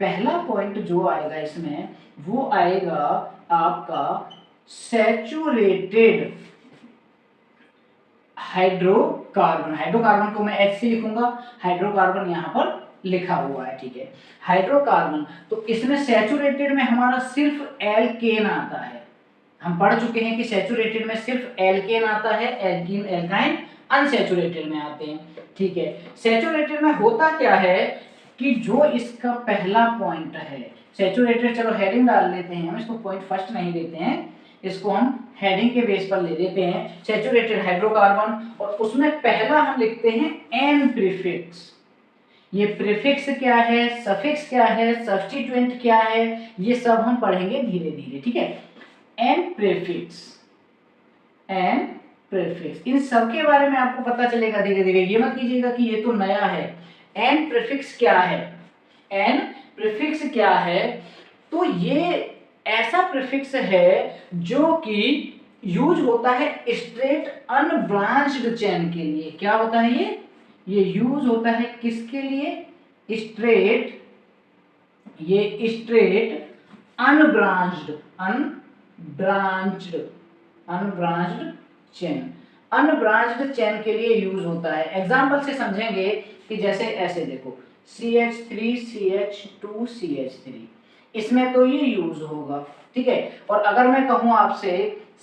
[SPEAKER 1] पहला पॉइंट जो आएगा इसमें वो आएगा आपका सैचुरेटेड हाइड्रोकार्बन। हाइड्रोकार्बन को मैं H से लिखूंगा, हाइड्रोकार्बन यहाँ पर लिखा हुआ है। ठीक है, हाइड्रोकार्बन, तो इसमें सैचुरेटेड में हमारा सिर्फ एल्केन आता है। हम पढ़ चुके हैं कि सैचुरेटेड में सिर्फ एल्केन आता है, एल्कीन एल्काइन अनसैचुरेटेड में आते हैं। ठीक है, सैचुरेटेड में होता क्या है कि जो इसका पहला पॉइंट है सैचुरेटेड, चलो हेडिंग डाल लेते हैं, हम इसको पॉइंट फर्स्ट नहीं देते हैं, इसको हम हेडिंग के बेस पर ले लेते हैं, सैचुरेटेड हाइड्रोकार्बन, और उसमें पहला हम लिखते हैं एन प्रीफिक्स। ये प्रीफिक्स क्या है, सफिक्स क्या है, सब्स्टिट्यूएंट क्या है, ये सब हम पढ़ेंगे धीरे धीरे। ठीक है, एन प्रीफिक्स, एन प्रीफिक्स, इन सब के बारे में आपको पता चलेगा धीरे धीरे, ये मत कीजिएगा कि ये तो नया है। एन प्रीफिक्स क्या है, एन प्रीफिक्स क्या है, तो ये ऐसा प्रीफिक्स है जो कि यूज होता है स्ट्रेट अनब्रांच्ड चेन के लिए। क्या होता है ये यूज होता है किसके लिए, स्ट्रेट, ये straight unbranched, unbranched chain, unbranched chain के लिए यूज होता है। एग्जांपल से समझेंगे कि जैसे ऐसे देखो CH3 CH2 CH3, इसमें तो ये यूज होगा। ठीक है, और अगर मैं कहूं आपसे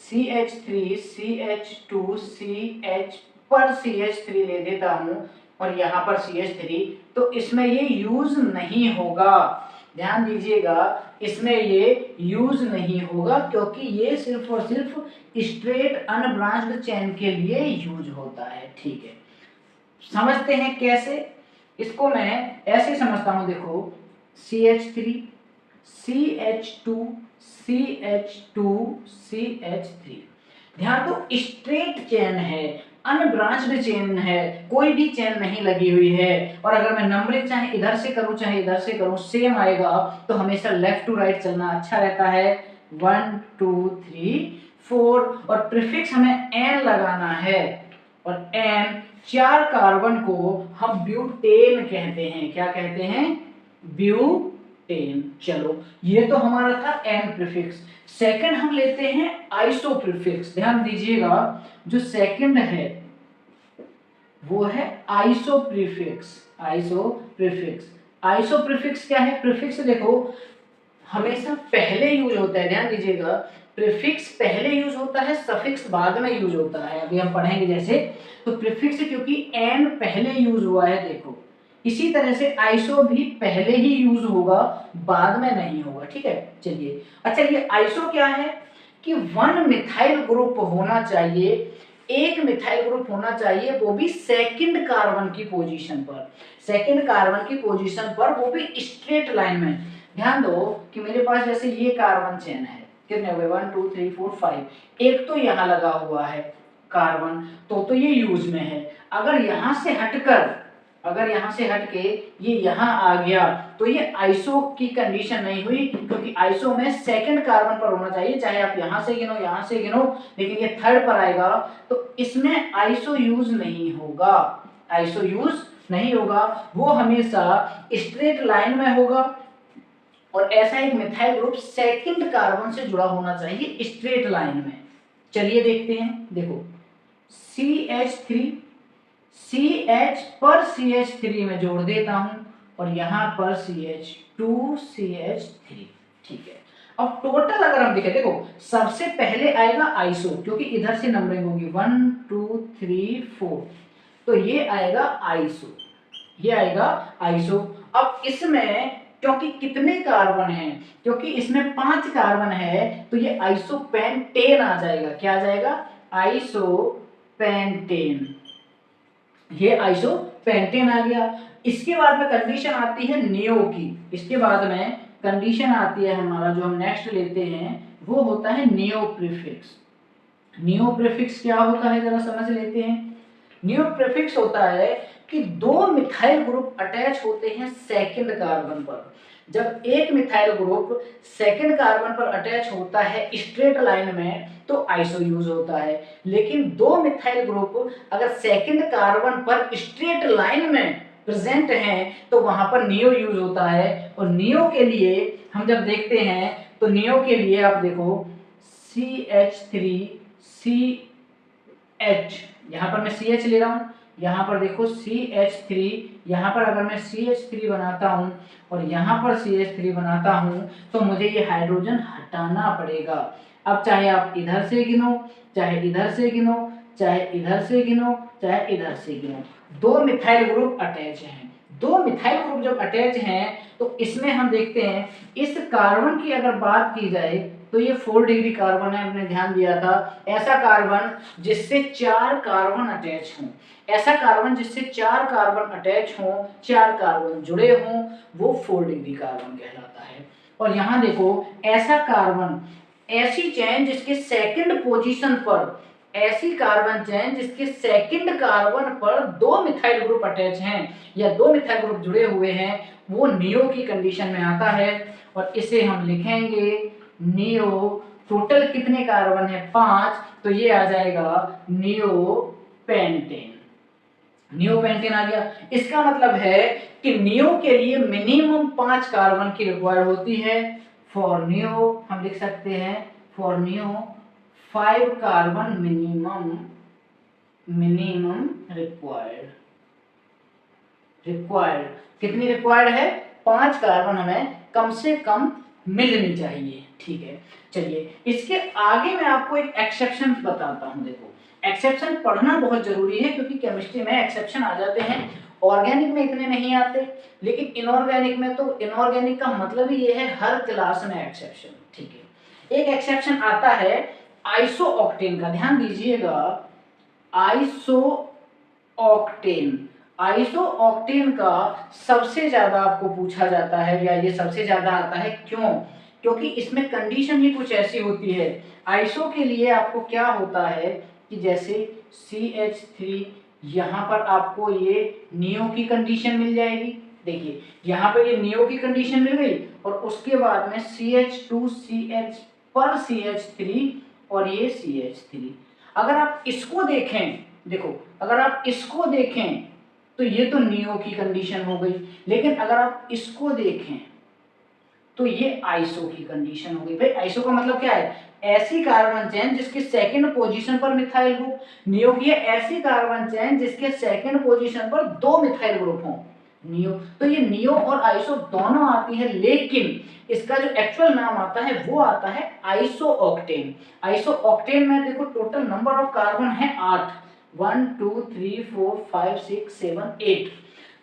[SPEAKER 1] CH3 CH2 CH पर CH3 ले देता हूं और यहाँ पर CH3, तो इसमें ये यूज नहीं होगा। ध्यान दीजिएगा, इसमें ये यूज नहीं होगा, क्योंकि ये सिर्फ और सिर्फ स्ट्रेट अनब्रांच्ड चेन के लिए यूज होता है। ठीक है, समझते हैं कैसे, इसको मैं ऐसे समझता हूं, देखो CH3 CH2 CH2 CH3, ध्यान दो स्ट्रेट चेन है, अनब्रांच्ड चेन है, कोई भी चेन नहीं लगी हुई है, और अगर मैं नंबरिंग चाहे इधर से करूं चाहे इधर से करूं सेम आएगा, तो हमेशा लेफ्ट टू राइट चलना अच्छा रहता है। 1 2 3 4, और प्रीफिक्स हमें एन लगाना है, और एन 4 कार्बन को हम ब्यूटेन कहते हैं। क्या कहते हैं? ब्यूटेन। चलो ये तो हमारा था एन प्रीफिक्स। सेकंड हम लेते हैं आइसो प्रीफिक्स। ध्यान दीजिएगा, जो सेकंड है वो है iso prefix. Iso prefix, iso prefix क्या है? प्रीफिक्स देखो हमेशा पहले यूज होता है, ध्यान दीजिएगा, प्रीफिक्स पहले यूज होता है, सफिक्स बाद में यूज होता है। अभी हम पढ़ेंगे जैसे, तो प्रीफिक्स क्योंकि एन पहले यूज हुआ है, देखो इसी तरह से आइसो भी पहले ही यूज होगा, बाद में नहीं होगा। ठीक है, चलिए। अच्छा, ये आइसो क्या है कि 1 मिथाइल ग्रुप होना चाहिए, एक मिथाइल ग्रुप होना चाहिए, वो भी सेकंड कार्बन की पोजीशन पर, सेकंड कार्बन की पोजीशन पर, वो भी स्ट्रेट लाइन में। ध्यान दो कि मेरे पास जैसे ये कार्बन चेन है, कितने हो गए? 1 2 3 4 5, एक तो यहाँ लगा हुआ है कार्बन, तो ये यूज में है। अगर यहाँ से हटकर, अगर यहाँ से हटके ये यहाँ आ गया, तो ये आइसो की कंडीशन नहीं हुई, क्योंकि आइसो में सेकंड कार्बन पर होना चाहिए, चाहे आप यहाँ से गिनो यहाँ से गिनो, लेकिन ये थर्ड पर आएगा, तो इसमें आइसो यूज नहीं होगा, आइसो यूज नहीं होगा, वो हमेशा स्ट्रेट लाइन में होगा। और ऐसा एक मिथाइल ग्रुप सेकंड कार्बन से जुड़ा होना चाहिए स्ट्रेट लाइन में। चलिए देखते हैं, देखो CH3, CH पर CH3 में जोड़ देता हूं, और यहां पर CH2 CH3। ठीक है, अब टोटल अगर हम देखें, देखो सबसे पहले आएगा आइसो, क्योंकि इधर से नंबरिंग होगी 1 2 3 4, तो ये आएगा आइसो, ये आएगा आइसो। अब इसमें क्योंकि कितने कार्बन हैं, क्योंकि इसमें 5 कार्बन है, तो ये आइसोपेंटेन आ जाएगा। क्या आ जाएगा? आइसोपेंटेन, ये आइसोपेंटेन आ गया। इसके बाद में कंडीशन आती है नियो की, इसके बाद में कंडीशन आती है हमारा, जो हम नेक्स्ट लेते हैं वो होता है नियो प्रीफिक्स। नियो प्रीफिक्स क्या होता है जरा समझ लेते हैं। नियो प्रीफिक्स होता है कि 2 मिथाइल ग्रुप अटैच होते हैं सेकंड कार्बन पर। जब एक मिथाइल ग्रुप सेकंड कार्बन पर अटैच होता है स्ट्रेट लाइन में, तो आइसो यूज होता है, लेकिन 2 मिथाइल ग्रुप अगर सेकंड कार्बन पर स्ट्रेट लाइन में प्रेजेंट हैं, तो वहां पर नियो यूज होता है। और नियो के लिए हम जब देखते हैं, तो नियो के लिए आप देखो CH3 CH, यहाँ पर मैं CH ले रहा हूँ, यहाँ पर देखो CH3, यहाँ पर अगर मैं CH3 बनाता हूँ और यहाँ पर CH3 बनाता हूँ, तो मुझे ये हाइड्रोजन हटाना पड़ेगा। अब चाहे आप इधर से गिनो, चाहे इधर से गिनो, चाहे इधर से गिनो, चाहे इधर से गिनो, 2 मिथाइल ग्रुप अटैच हैं। 2 मिथाइल ग्रुप जब अटैच हैं, तो इसमें हम देखते हैं, इस कार्बन की अगर बात की जाए, तो ये 4 डिग्री कार्बन है, हमने ध्यान दिया था। ऐसा कार्बन जिससे 4 कार्बन अटैच हों, ऐसा कार्बन जिससे 4 कार्बन अटैच हों, 4 कार्बन जुड़े हों, वो 4 डिग्री कार्बन कहलाता है। और यहाँ देखो, ऐसा कार्बन, ऐसी चेन जिसके सेकंड पोजीशन पर, ऐसी कार्बन चेन जिसके सेकंड कार्बन पर 2 मिथाइल ग्रुप अटैच हैं या 2 मिथाइल ग्रुप जुड़े हुए हैं, वो नियो की कंडीशन में आता है। और इसे हम लिखेंगे नियो। टोटल कितने कार्बन है? 5, तो ये आ जाएगा नियोपेंटेन। नियोपेंटेन आ गया। इसका मतलब है कि नियो के लिए मिनिमम 5 कार्बन की रिक्वायर्ड होती है। फॉर नियो हम लिख सकते हैं, for neo 5 carbon minimum required. कितनी रिक्वायर्ड है? 5 कार्बन हमें कम से कम मिलनी चाहिए। ठीक है, चलिए इसके आगे मैं आपको एक एक्सेप्शन बताता हूं। देखो, एक्सेप्शन पढ़ना बहुत जरूरी है, क्योंकि केमिस्ट्री में एक्सेप्शन आ जाते हैं, ऑर्गेनिक में इतने नहीं आते, लेकिन इनऑर्गेनिक में, तो इनऑर्गेनिक का मतलब ही ये है हर क्लास में एक्सेप्शन। ठीक है, एक एक्सेप्शन आता है आइसो ऑक्टेन का, ध्यान दीजिएगा, आइसो ऑक्टेन। आइसो ऑक्टेन का सबसे ज्यादा आपको पूछा जाता है, या ये सबसे ज्यादा आता है। क्यों? क्योंकि इसमें कंडीशन ही कुछ ऐसी होती है। आइसो के लिए आपको क्या होता है कि जैसे CH3 यहाँ पर आपको ये नियो की कंडीशन मिल जाएगी। देखिए यहाँ पर ये नियो की कंडीशन मिल गई और उसके बाद में CH2CH पर CH3 और ये CH3। अगर आप इसको देखें, देखो अगर आप इसको देखें तो ये तो नियो की कंडीशन हो गई, लेकिन अगर आप इसको देखें तो ये आइसो की कंडीशन हो गई। भाई आइसो का मतलब क्या है? ऐसी कार्बन चेन जिसके सेकंड पोजीशन पर मिथाइल ग्रुप। नियो की है ऐसी कार्बन चेन जिसके सेकंड पोजीशन पर 2 मिथाइल ग्रुप हो। नियो, तो ये नियो और आइसो दोनों आती है, लेकिन इसका जो एक्चुअल नाम आता है वो आता है आइसो ऑक्टेन। आइसो ऑक्टेन में देखो टोटल नंबर ऑफ कार्बन है 8, 1 2 3 4 5 6 7 8,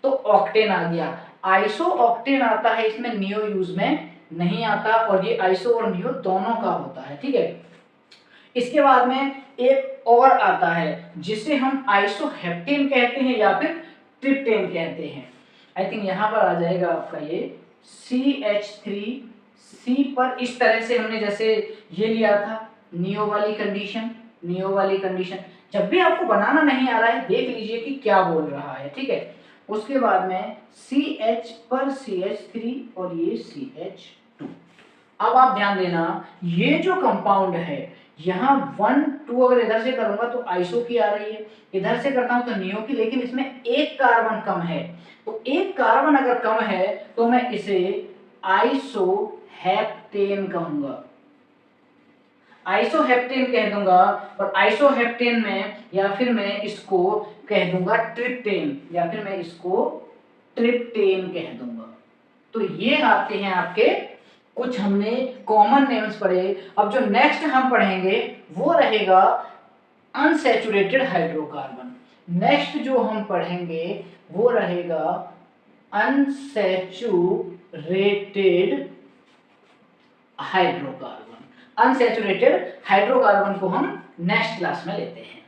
[SPEAKER 1] तो ऑक्टेन आ गया। आइसो ऑक्टेन आता है, इसमें नियो यूज में नहीं आता, और ये आइसो और नियो दोनों का होता है, ठीक है। इसके बाद में एक और आता है जिसे हम आइसोहेप्टेन कहते हैं या फिर ट्रिप्टेन कहते हैं। आई थिंक यहाँ पर आ जाएगा आपका ये CH3C पर इस तरह से हमने जैसे ये लिया था नियो वाली कंडीशन, नियो वाली कंडीशन। जब भी आपको बनाना नहीं आ रहा है देख लीजिए कि क्या बोल रहा है, ठीक है। उसके बाद में CH पर CH3 और ये CH2। अब आप ध्यान देना, ये जो कंपाउंड है यहाँ 1 2 अगर इधर से करूंगा तो आइसो की आ रही है, इधर से करता हूं तो नियो की, लेकिन इसमें एक कार्बन कम है। तो एक कार्बन अगर कम है तो मैं इसे आइसोहेप्टेन कहूंगा, आइसोहेप्टेन कह दूंगा। और आइसोहेप्टेन में या फिर मैं इसको कह दूंगा ट्रिप्टेन, या फिर मैं इसको ट्रिप्टेन कह दूंगा। तो ये आते हैं आपके कुछ हमने कॉमन नेम्स पढ़े। अब जो नेक्स्ट हम पढ़ेंगे वो रहेगा अनसैचुरेटेड हाइड्रोकार्बन। नेक्स्ट जो हम पढ़ेंगे वो रहेगा अनसैचुरेटेड हाइड्रोकार्बन। अनसैचुरेटेड हाइड्रोकार्बन को हम नेक्स्ट क्लास में लेते हैं।